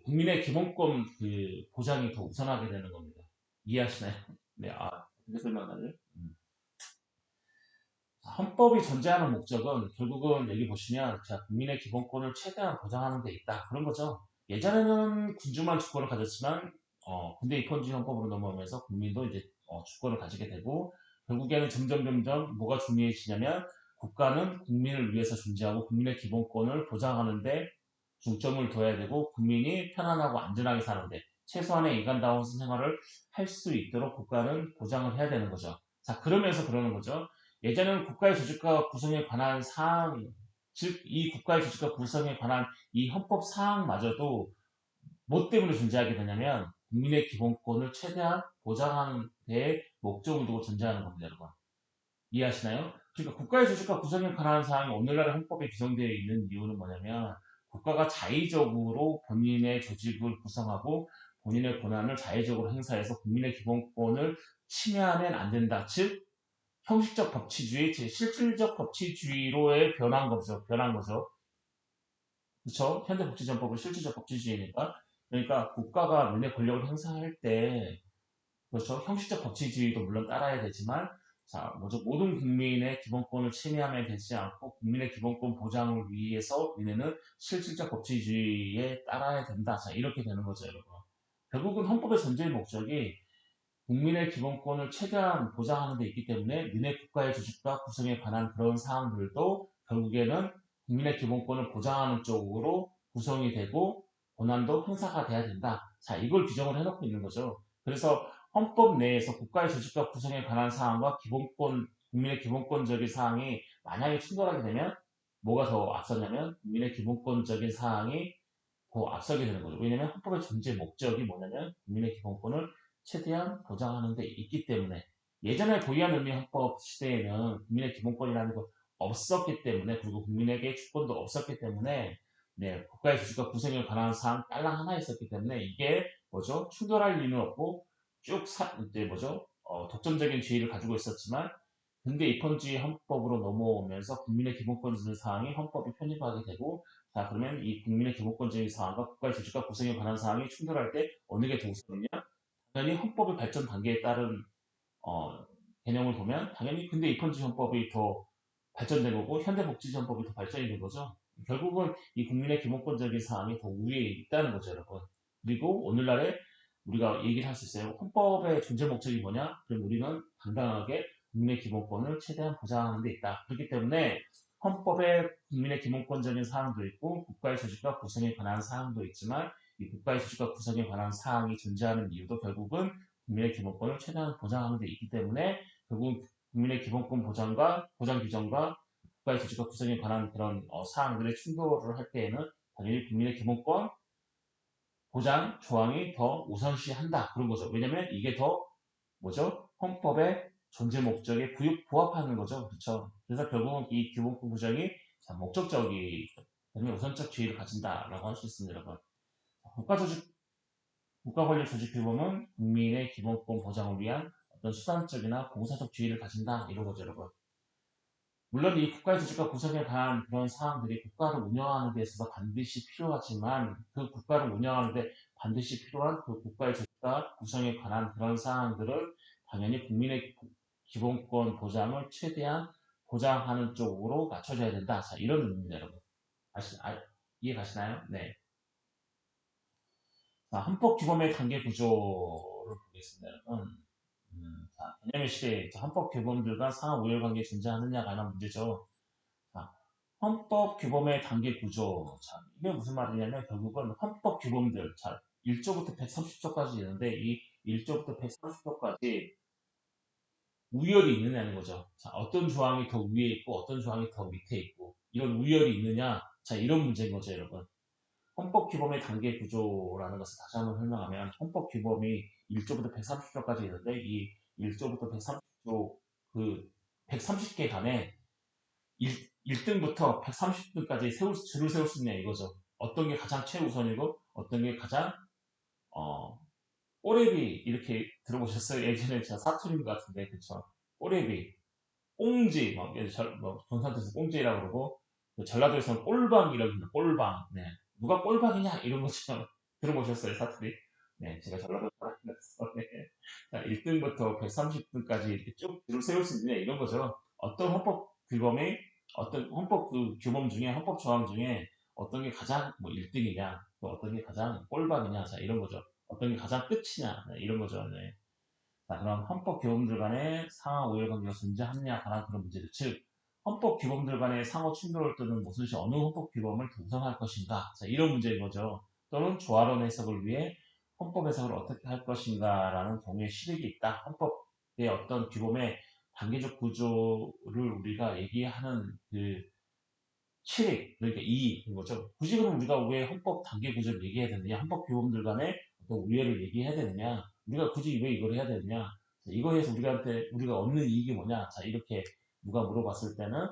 국민의 기본권 그 보장이 더 우선하게 되는 겁니다. 이해하시나요? 네, 어떻게 설명하나요? 헌법이 존재하는 목적은 결국은 여기 보시면 자, 국민의 기본권을 최대한 보장하는 데 있다. 그런 거죠. 예전에는 군주만 주권을 가졌지만 근대 입헌주의 헌법으로 넘어오면서 국민도 이제 주권을 가지게 되고 결국에는 점점 뭐가 중요해지냐면 국가는 국민을 위해서 존재하고 국민의 기본권을 보장하는데 중점을 둬야 되고 국민이 편안하고 안전하게 사는데 최소한의 인간다운 생활을 할 수 있도록 국가는 보장을 해야 되는 거죠. 자 그러면서 그러는 거죠. 예전에는 국가의 조직과 구성에 관한 사항, 즉 이 국가의 조직과 구성에 관한 이 헌법 사항마저도 뭐 때문에 존재하게 되냐면 국민의 기본권을 최대한 보장하는 데 목적을 두고 존재하는 겁니다, 여러분. 이해하시나요? 그러니까 국가의 조직과 구성에 관한 사항이 오늘날의 헌법에 규정되어 있는 이유는 뭐냐면 국가가 자의적으로 본인의 조직을 구성하고 본인의 권한을 자의적으로 행사해서 국민의 기본권을 침해하면 안 된다. 즉 형식적 법치주의, 실질적 법치주의로의 변한 거죠. 변한 거죠. 그렇죠? 현대 복지정법은 실질적 법치주의니까. 그러니까 국가가 너네 권력을 행사할 때 그렇죠? 형식적 법치주의도 물론 따라야 되지만 자, 먼저 모든 국민의 기본권을 침해하면 되지 않고 국민의 기본권 보장을 위해서 우리는 실질적 법치주의에 따라야 된다. 자, 이렇게 되는 거죠, 여러분. 결국은 헌법의 전제의 목적이 국민의 기본권을 최대한 보장하는 데 있기 때문에 니네 국가의 조직과 구성에 관한 그런 사항들도 결국에는 국민의 기본권을 보장하는 쪽으로 구성이 되고 권한도 행사가 돼야 된다. 자, 이걸 규정을 해놓고 있는 거죠. 그래서 헌법 내에서 국가의 조직과 구성에 관한 사항과 국민의 기본권적인 사항이 만약에 충돌하게 되면 뭐가 더 앞서냐면 국민의 기본권적인 사항이 더 앞서게 되는 거죠. 왜냐하면 헌법의 존재 목적이 뭐냐면 국민의 기본권을 최대한 보장하는 데 있기 때문에 예전에 고유한 의미 헌법 시대에는 국민의 기본권이라는 거 없었기 때문에 그리고 국민에게 주권도 없었기 때문에 네, 국가의 조직과 구성에 관한 사항 딸랑 하나 있었기 때문에 이게 뭐죠? 충돌할 리는 없고 이제 뭐죠? 독점적인 지위를 가지고 있었지만 근대 입헌주의 헌법으로 넘어오면서 국민의 기본권 사항이 헌법에 편입하게 되고, 자, 그러면 이 국민의 기본권적인 사항과 국가의 조직과 구성에 관한 사항이 충돌할 때 어느 게 더 우선이냐? 당연히 헌법의 발전 단계에 따른 어, 개념을 보면 당연히 근대 입헌주의 헌법이 더 발전된 거고 현대복지주의 헌법이 더 발전이 된 거죠. 결국은 이 국민의 기본권적인 사항이 더 우위에 있다는 거죠, 여러분. 그리고 오늘날에 우리가 얘기를 할 수 있어요. 헌법의 존재 목적이 뭐냐? 그럼 우리는 당당하게 국민의 기본권을 최대한 보장하는 데 있다. 그렇기 때문에 헌법에 국민의 기본권적인 사항도 있고 국가의 조직과 구성에 관한 사항도 있지만 이 국가의 조직과 구성에 관한 사항이 존재하는 이유도 결국은 국민의 기본권을 최대한 보장하는 데 있기 때문에 결국 국민의 기본권 보장과 보장 규정과 국가의 조직과 구성에 관한 그런 사항들의 충돌을 할 때에는 당연히 국민의 기본권 보장 조항이 더 우선시한다 그런 거죠. 왜냐면 이게 더 뭐죠? 헌법의 존재 목적에 부합하는 거죠. 그렇죠? 그래서 결국은 이 기본권 보장이 목적적이 때문에 우선적 지위를 가진다라고 할 수 있습니다, 여러분. 국가 조직 국가 권력 조직 규범은 국민의 기본권 보장을 위한 어떤 수단적이나 공사적 지위를 가진다 이런 거죠, 여러분. 물론 이 국가의 조직과 구성에 관한 그런 사항들이 국가를 운영하는 데 있어서 반드시 필요하지만 그 국가를 운영하는 데 반드시 필요한 그 국가의 조직과 구성에 관한 그런 사항들을 당연히 국민의 기본권 보장을 최대한 보장하는 쪽으로 맞춰져야 된다. 자, 이런 의미입니다, 여러분. 이해 가시나요? 네. 자, 헌법 규범의 단계 구조를 보겠습니다, 여러분. 자, 개념의 시대, 헌법 규범들과 상하 우열 관계에 존재하느냐가 관한 문제죠. 자, 헌법 규범의 단계 구조. 자, 이게 무슨 말이냐면 결국은 헌법 규범들. 자, 1조부터 130조까지 있는데 이 1조부터 130조까지 우열이 있느냐는 거죠. 자, 어떤 조항이 더 위에 있고 어떤 조항이 더 밑에 있고 이런 우열이 있느냐. 자, 이런 문제인 거죠, 여러분. 헌법 규범의 단계 구조라는 것을 다시 한번 설명하면 헌법 규범이 1조부터 130조까지 있는데 이 1조부터 130조 그 130개 간에 1등부터 130등까지 줄을 세울 수 있냐 이거죠. 어떤 게 가장 최우선이고 어떤 게 가장 어, 꼬레비 이렇게 들어보셨어요? 예전에 제가 사투리인 것 같은데 그쵸? 꼬레비, 꽁지 뭐 경상도에서 꽁지라고 그러고 전라도에서는 꼴방이라고 합니다. 꼴방. 네. 누가 꼴방이냐 이런 것처럼 들어보셨어요 사투리? 네, 제가 전라도 사람이라서 네. 자, 1등부터 130등까지 이렇게 쭉 줄을 세울 수 있느냐 이런 거죠. 어떤 헌법 규범이 어떤 헌법 그 규범 중에 헌법 조항 중에 어떤 게 가장 뭐 1등이냐 또 어떤 게 가장 꼴방이냐 자 이런 거죠. 어떤 게 가장 끝이냐 네, 이런 거죠. 네. 자, 그럼 헌법 규범들 간의 상하 우열 관계가 존재하느냐 관한 그런 문제들 즉 헌법 규범들 간의 상호 충돌을 또는 무슨 시 어느 헌법 규범을 동성할 것인가 자 이런 문제인 거죠. 또는 조화론 해석을 위해 헌법 해석을 어떻게 할 것인가라는 경우에 실익이 있다. 헌법의 어떤 규범의 단계적 구조를 우리가 얘기하는 그 실익, 그러니까 이익인 거죠. 굳이 그럼 우리가 왜 헌법 단계 구조를 얘기해야 되느냐, 헌법 규범들 간의 어떤 우열을 얘기해야 되느냐, 우리가 굳이 왜 이걸 해야 되느냐, 이거에 대해서 우리가 얻는 이익이 뭐냐, 자, 이렇게 누가 물어봤을 때는,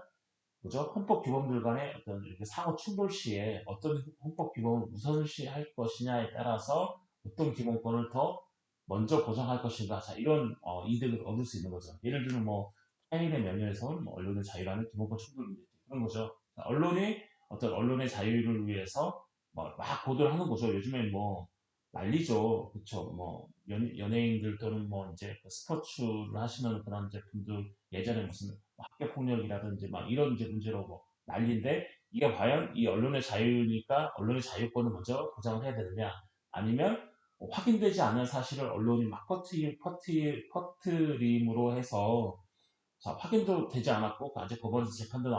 그죠? 헌법 규범들 간의 어떤 이렇게 상호 충돌 시에 어떤 헌법 규범을 우선시할 것이냐에 따라서 어떤 기본권을 더 먼저 보장할 것인가, 자, 이런 이득을 얻을 수 있는 거죠. 예를 들면 뭐, 타인의 명예훼손, 뭐 언론의 자유라는 기본권 충돌 문제, 그런 거죠. 언론이 어떤 언론의 자유를 위해서 막 보도를 하는 거죠. 요즘엔 뭐 난리죠. 그쵸. 뭐 연예인들 또는 뭐 이제 그 스포츠를 하시는 그런 이제 분들 예전에 무슨 학교 폭력이라든지 막 이런 이제 문제로 뭐 난리인데 이게 과연 이 언론의 자유니까 언론의 자유권을 먼저 보장을 해야 되느냐 아니면 확인되지 않은 사실을 언론이 막 퍼트림으로 해서 자, 확인도 되지 않았고, 아직 법원에서 판단도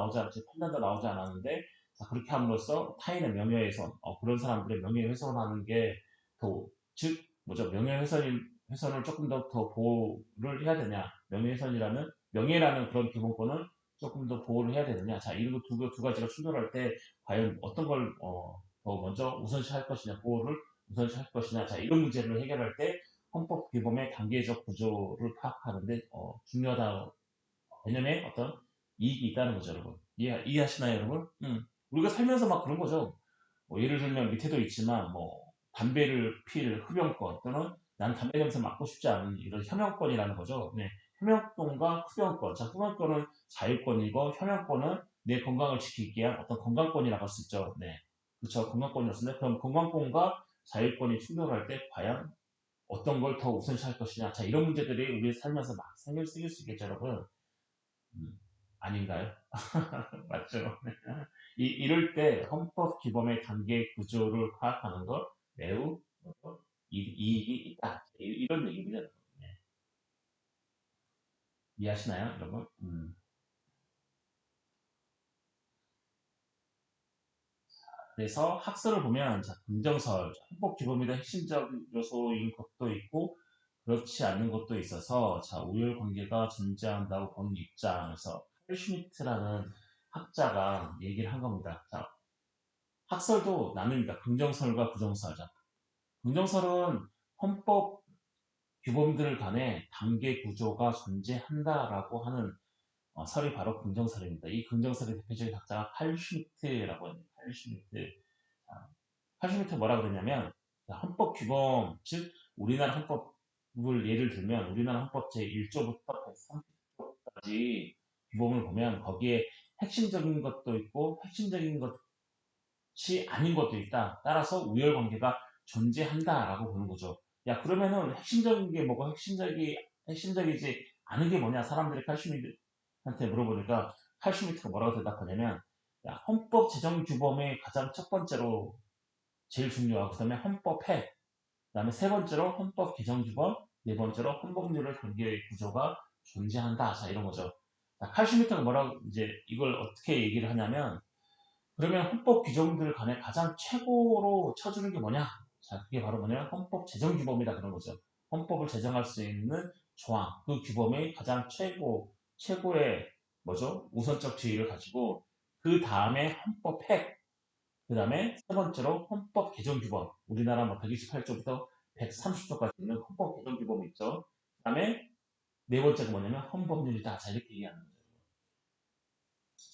나오지 않았는데, 자, 그렇게 함으로써 타인의 명예훼손, 그런 사람들의 명예훼손하는 게 더, 즉, 뭐죠, 훼손을 조금 더 보호를 해야 되냐, 명예라는 그런 기본권을 조금 더 보호를 해야 되느냐, 자, 이런 두 가지가 충돌할 때, 과연 어떤 걸, 더 먼저 우선시 할 것이냐, 보호를 우선시 할 것이냐, 자, 이런 문제를 해결할 때, 헌법 규범의 단계적 구조를 파악하는데, 중요하다 개념에 어떤 이익이 있다는 거죠, 여러분. 이해하시나요, 여러분? 우리가 살면서 막 그런 거죠. 뭐 예를 들면 밑에도 있지만 뭐 담배를 필 흡연권 또는 난 담배 냄새 맡고 싶지 않은 이런 혐연권이라는 거죠. 네, 효명권과 흡연권. 자, 흡연권은 자유권이고 효명권은 내 건강을 지키기 위한 어떤 건강권이라고 할 수 있죠. 네. 그렇죠. 건강권이었는데 그럼 건강권과 자유권이 충돌할 때 과연 어떤 걸 더 우선시할 것이냐. 자, 이런 문제들이 우리 살면서 막 생길 수 있겠죠, 여러분. 아닌가요? 맞죠? 이럴 때 헌법 기범의 단계 구조를 파악하는 것 매우 이익이 있다. 이런 얘기입니다. 네. 이해하시나요, 여러분? 그래서 학설을 보면 자, 긍정설, 헌법 기본의 핵심적 요소인 것도 있고 그렇지 않는 것도 있어서 자, 우열 관계가 존재한다고 보는 입장에서 칼 슈미트라는 학자가 얘기를 한 겁니다. 자, 학설도 나눕니다. 긍정설과 부정설. 자, 긍정설은 헌법 규범들 간에 단계 구조가 존재한다라고 하는 설이 바로 긍정설입니다. 이 긍정설의 대표적인 학자가 칼 슈미트라고 합니다. 칼 슈미트. 자, 칼슘이트 뭐라 그러냐면 헌법 규범 즉 우리나라 헌법을 예를 들면 우리나라 헌법 제1조부터 130조까지 규범을 보면 거기에 핵심적인 것도 있고 핵심적인 것이 아닌 것도 있다. 따라서 우열관계가 존재한다라고 보는 거죠. 야 그러면은 핵심적인 게 뭐고 핵심적이지 않은 게 뭐냐 사람들이 칼슘이트한테 물어보니까 칼슘이트가 뭐라고 대답하냐면 야, 헌법 제정 규범의 가장 첫 번째로 제일 중요하고 그다음에 헌법해 그다음에 세 번째로 헌법 개정 규범 네 번째로 헌법률의 단계 구조가 존재한다 자 이런 거죠. 자, 칼슘미터가 뭐라고 이제 이걸 어떻게 얘기를 하냐면 그러면 헌법 규정들 간에 가장 최고로 쳐주는 게 뭐냐 자 그게 바로 뭐냐 헌법 제정 규범이다 그런 거죠. 헌법을 제정할 수 있는 조항 그 규범의 가장 최고의 뭐죠 우선적 지위를 가지고 그 다음에 헌법핵 그 다음에 세 번째로 헌법 개정 규범. 우리나라 뭐 128조부터 130조까지 있는 헌법 개정 규범이 있죠. 그 다음에 네 번째가 뭐냐면 헌법률이다. 자, 이렇게 얘기하는 거죠.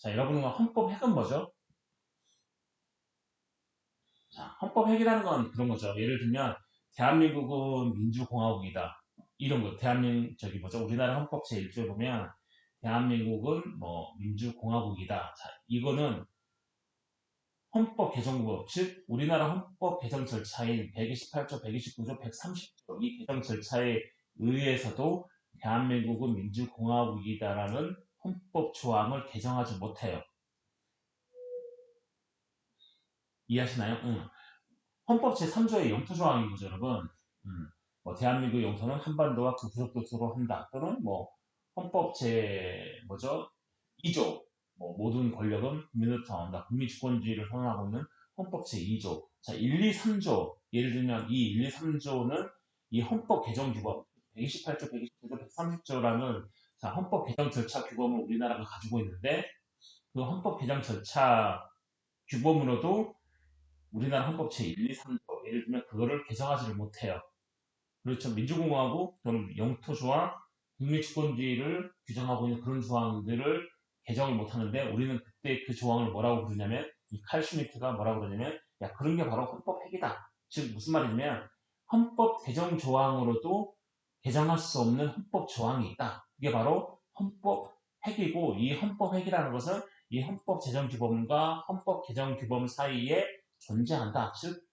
자, 여러분은 헌법 핵은 뭐죠? 자, 헌법 핵이라는 건 그런 거죠. 예를 들면, 대한민국은 민주공화국이다. 이런 거. 저기 뭐죠? 우리나라 헌법 제1조에 보면, 대한민국은 뭐, 민주공화국이다. 자, 이거는 헌법 개정법, 즉 우리나라 헌법 개정 절차인 128조, 129조, 130조 이 개정 절차에 의해서도 대한민국은 민주공화국이다라는 헌법 조항을 개정하지 못해요. 이해하시나요? 응. 헌법 제3조의 영토 조항인 거죠, 여러분. 뭐 대한민국 영토는 한반도와 그 부속도서로 한다. 또는 뭐 헌법 제 뭐죠? 2조 모든 권력은 국민으로부터 나온다. 국민주권주의를 선언하고 있는 헌법 제2조. 자, 1, 2, 3조. 예를 들면 이 1, 2, 3조는 이 헌법 개정 규범 128조, 129조, 130조라는 자, 헌법 개정 절차 규범을 우리나라가 가지고 있는데 그 헌법 개정 절차 규범으로도 우리나라 헌법 제1, 2, 3조 예를 들면 그거를 개정하지를 못해요. 그렇죠. 민주공화국 또는 영토조항, 국민주권주의를 규정하고 있는 그런 조항들을 개정을 못하는데 우리는 그때 그 조항을 뭐라고 부르냐면 이 칼 슈미트가 뭐라고 그러냐면 야 그런 게 바로 헌법 핵이다. 즉 무슨 말이냐면 헌법 개정 조항으로도 개정할 수 없는 헌법 조항이 있다. 이게 바로 헌법 핵이고 이 헌법 핵이라는 것은 이 헌법 제정 규범과 헌법 개정 규범 사이에 존재한다. 즉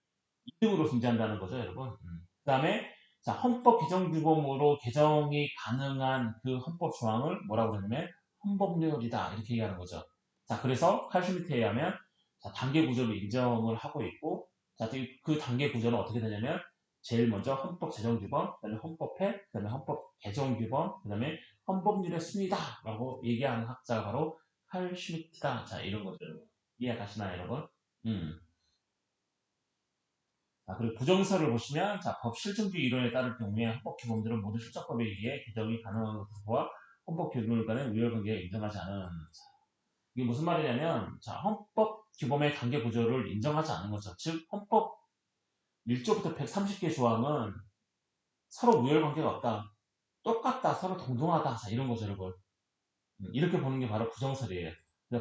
이등으로 존재한다는 거죠, 여러분. 그 다음에 자, 헌법 개정 규범으로 개정이 가능한 그 헌법 조항을 뭐라고 그러냐면 헌법률이다 이렇게 얘기하는 거죠. 자, 그래서 칼슘미트에 의하면 자, 단계 구조를 인정을 하고 있고 자, 그 단계 구조는 어떻게 되냐면 제일 먼저 헌법 제정 규범, 그다음에 헌법회, 그다음에 헌법 개정 규범, 그다음에 헌법률의 순위다라고 얘기하는 학자가 바로 칼슈미트다. 자, 이런 거죠. 이해가시나요, 여러분? 음. 자, 그리고 부정서를 보시면 자, 법 실증주의 이론에 따를 경우에 헌법 규범들은 모두 실적법에 의해 개정이 가능한 것과 헌법 규범 간의 우열관계가 인정하지 않은 이게 무슨 말이냐면 자, 헌법 규범의 관계 구조를 인정하지 않는 거죠. 즉 헌법 1조부터 130개 조항은 서로 우열관계가 없다. 똑같다. 서로 동등하다. 자, 이런 거죠, 여러분. 이렇게 보는 게 바로 부정설이에요.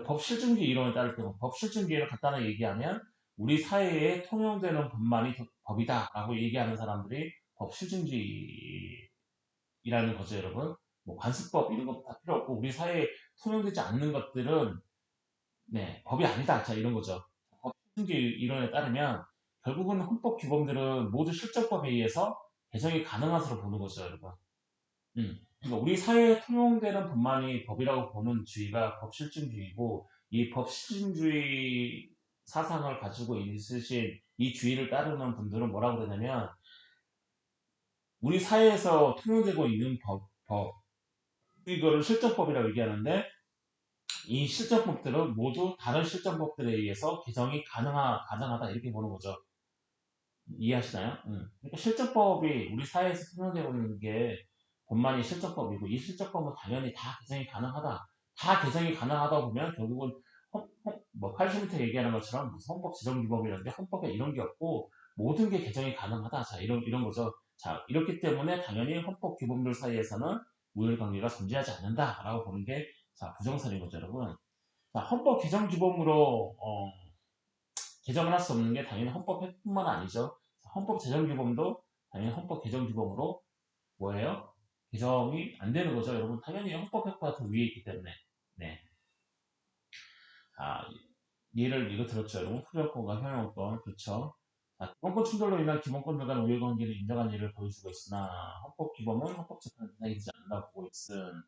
법 실증주의 이론에 따를 경우 법 실증주의를 간단하게 얘기하면 우리 사회에 통용되는 법만이 법이다라고 얘기하는 사람들이 법 실증주의라는 거죠, 여러분. 뭐 관습법 이런 것 다 필요 없고 우리 사회에 통용되지 않는 것들은 네, 법이 아니다. 자, 이런 거죠. 법 시행주 이론에 따르면 결국은 헌법 규범들은 모두 실정법에 의해서 개정이 가능한 것으로 보는 거죠, 여러분. 그러니까 우리 사회에 통용되는 법만이 법이라고 보는 주의가 법실증주의고 이 법실증주의 사상을 가지고 있으신 이 주의를 따르는 분들은 뭐라고 그러냐면 우리 사회에서 통용되고 있는 이거를 실정법이라고 얘기하는데 이 실정법들은 모두 다른 실정법들에 의해서 개정이 가능하다 이렇게 보는 거죠. 이해하시나요? 그러니까 실정법이 우리 사회에서 통용되고 있는 게 법만이 실정법이고 이 실정법은 당연히 다 개정이 가능하다. 다 개정이 가능하다 보면 결국은 뭐 80m 얘기하는 것처럼 무슨 헌법 제정규범이라는데 헌법에 이런 게 없고 모든 게 개정이 가능하다. 자 이런 거죠. 자 이렇기 때문에 당연히 헌법 규범들 사이에서는 우열 관계가 존재하지 않는다라고 보는 게 자 부정선인 거죠, 여러분. 자, 헌법 개정 규범으로 개정을 할 수 없는 게 당연히 헌법뿐만 아니죠. 헌법 제정 규범도 당연히 헌법 개정 규범으로 뭐예요? 개정이 안 되는 거죠. 여러분 당연히 헌법회보다 더 위에 있기 때문에. 네. 자, 예를 이거 들었죠. 여러분 후별권과 형용권 그렇죠. 자, 기본권 충돌로 인한 기본권들 간 우열관계를 인정한 예를 보여주고 있으나 헌법 규범은 헌법재판에 대상이 되지 않는다고 보고 있음.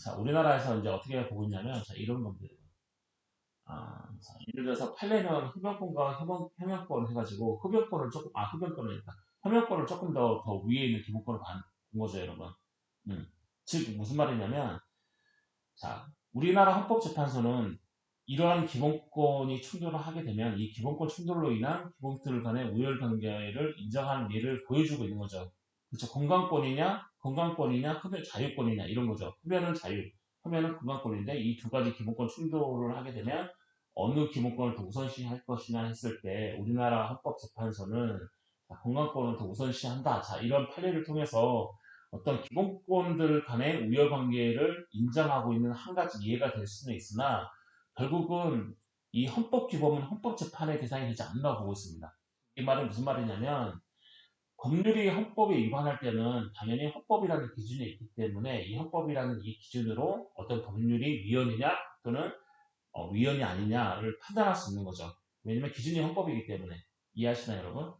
자, 우리나라에서 이제 어떻게 보고 있냐면 자, 이런 겁니다. 자, 예를 들어서 판례는 흡연권과 협연권 해가지고 흡연권을 협연권을 조금 더 위에 있는 기본권을 본 거죠, 여러분. 음. 즉 무슨 말이냐면 자, 우리나라 헌법재판소는 이러한 기본권이 충돌을 하게 되면 이 기본권 충돌로 인한 기본들 간의 우열 관계를 인정하는 예를 보여주고 있는 거죠. 그렇죠. 건강권이냐, 흡연 자유권이냐 이런 거죠. 흡연은 자유, 흡연은 건강권인데 이 두 가지 기본권 충돌을 하게 되면 어느 기본권을 더 우선시할 것이냐 했을 때 우리나라 헌법재판소는 건강권을 더 우선시한다. 자, 이런 판례를 통해서 어떤 기본권들 간의 우열관계를 인정하고 있는 한 가지 이해가 될 수는 있으나 결국은 이 헌법 규범은 헌법재판의 대상이 되지 않는다고 보고 있습니다. 이 말은 무슨 말이냐면 법률이 헌법에 위반할 때는 당연히 헌법이라는 기준이 있기 때문에 이 헌법이라는 이 기준으로 어떤 법률이 위헌이냐 또는 위헌이 아니냐를 판단할 수 있는 거죠. 왜냐면 기준이 헌법이기 때문에. 이해하시나요, 여러분?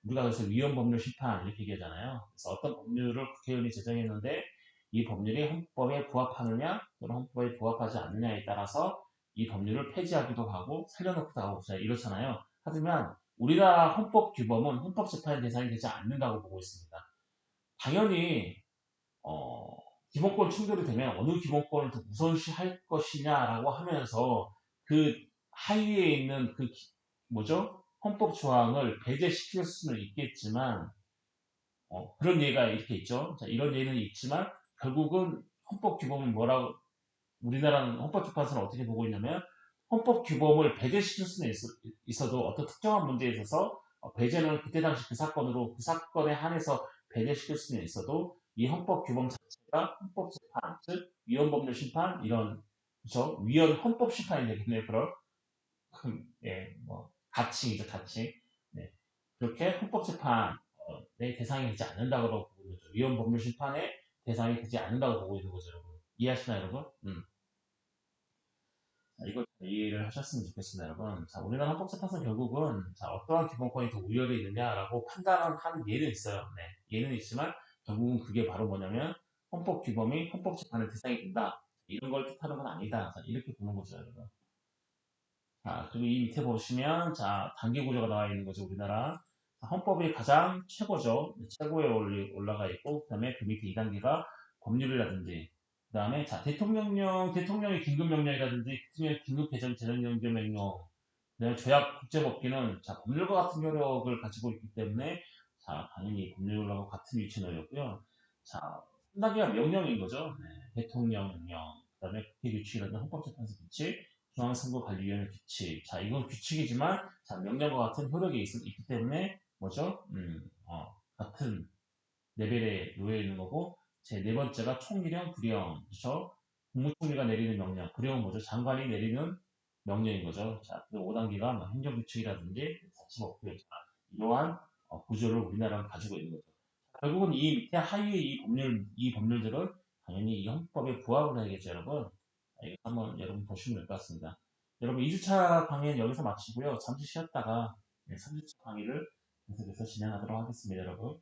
우리가 그래서 위헌 법률 심판 이렇게 얘기하잖아요. 그래서 어떤 법률을 국회의원이 제정했는데 이 법률이 헌법에 부합하느냐 또는 헌법에 부합하지 않느냐에 따라서 이 법률을 폐지하기도 하고 살려놓기도 하고 이렇잖아요. 하지만 우리나라 헌법 규범은 헌법재판의 대상이 되지 않는다고 보고 있습니다. 당연히 어, 기본권 충돌이 되면 어느 기본권을 더 우선시할 것이냐라고 하면서 그 하위에 있는 뭐죠? 헌법 조항을 배제시킬 수는 있겠지만 그런 예가 이렇게 있죠. 자, 이런 예는 있지만 결국은 헌법 규범은 뭐라고 우리나라는 헌법재판소는 어떻게 보고 있냐면 헌법 규범을 배제시킬 수는 있어도 어떤 특정한 문제에 있어서 배제는 그때 당시 그 사건으로 그 사건에 한해서 배제시킬 수는 있어도 이 헌법 규범 자체가 헌법재판 즉 위헌법률 심판 이런 그렇죠 위헌 헌법 심판이 되겠네요. 그런 예, 뭐 가칭이죠 가칭. 네. 그렇게 헌법재판의 대상이 되지 않는다고 보고 있는 거죠. 위헌법률 심판의 대상이 되지 않는다고 보고 있는 거죠, 여러분. 이해하시나요, 여러분? 자, 이걸 잘 이해를 하셨으면 좋겠습니다, 여러분. 자, 우리나라 헌법재판소 결국은 자, 어떠한 기본권이 더 우열이 있느냐라고 판단을 하는 예는 있어요. 네, 예는 있지만 결국은 그게 바로 뭐냐면 헌법 규범이 헌법재판의 대상이 된다. 이런 걸 뜻하는 건 아니다. 자, 이렇게 보는 거죠, 여러분. 자, 그리고 이 밑에 보시면 자, 단계 구조가 나와 있는 거죠, 우리나라. 자, 헌법이 가장 최고죠. 최고에 올라가 있고, 그 다음에 그 밑에 2단계가 법률이라든지, 그 다음에 자, 대통령의 긴급명령이라든지, 대통령의 긴급개정 재정명령, 그다음에 조약 국제법기는 자, 법률과 같은 효력을 가지고 있기 때문에 자, 당연히 법률과 같은 위치에 놓였고요. 자, 3단계가 명령인 거죠. 네, 대통령 명령, 그 다음에 국회 규칙이라든 헌법재판소 규칙, 중앙선거관리위원회 규칙. 자, 이건 규칙이지만 자, 명령과 같은 효력이 있기 때문에 뭐죠? 같은 레벨에 놓여 있는 거고 제 네 번째가 총리령, 구령, 그렇죠? 국무총리가 내리는 명령, 구령은 뭐죠? 장관이 내리는 명령인 거죠. 자, 그 5단계가 뭐 행정규칙이라든지 사치법규, 이러한 구조를 우리나라는 가지고 있는 거죠. 결국은 이 밑에 하위의 이 법률들은 당연히 이 헌법에 부합을 해야겠죠, 여러분. 이거 한번 여러분 보시면 될 것 같습니다. 여러분 2주차 강의는 여기서 마치고요. 잠시 쉬었다가 3주차 강의를 계속해서 진행하도록 하겠습니다, 여러분.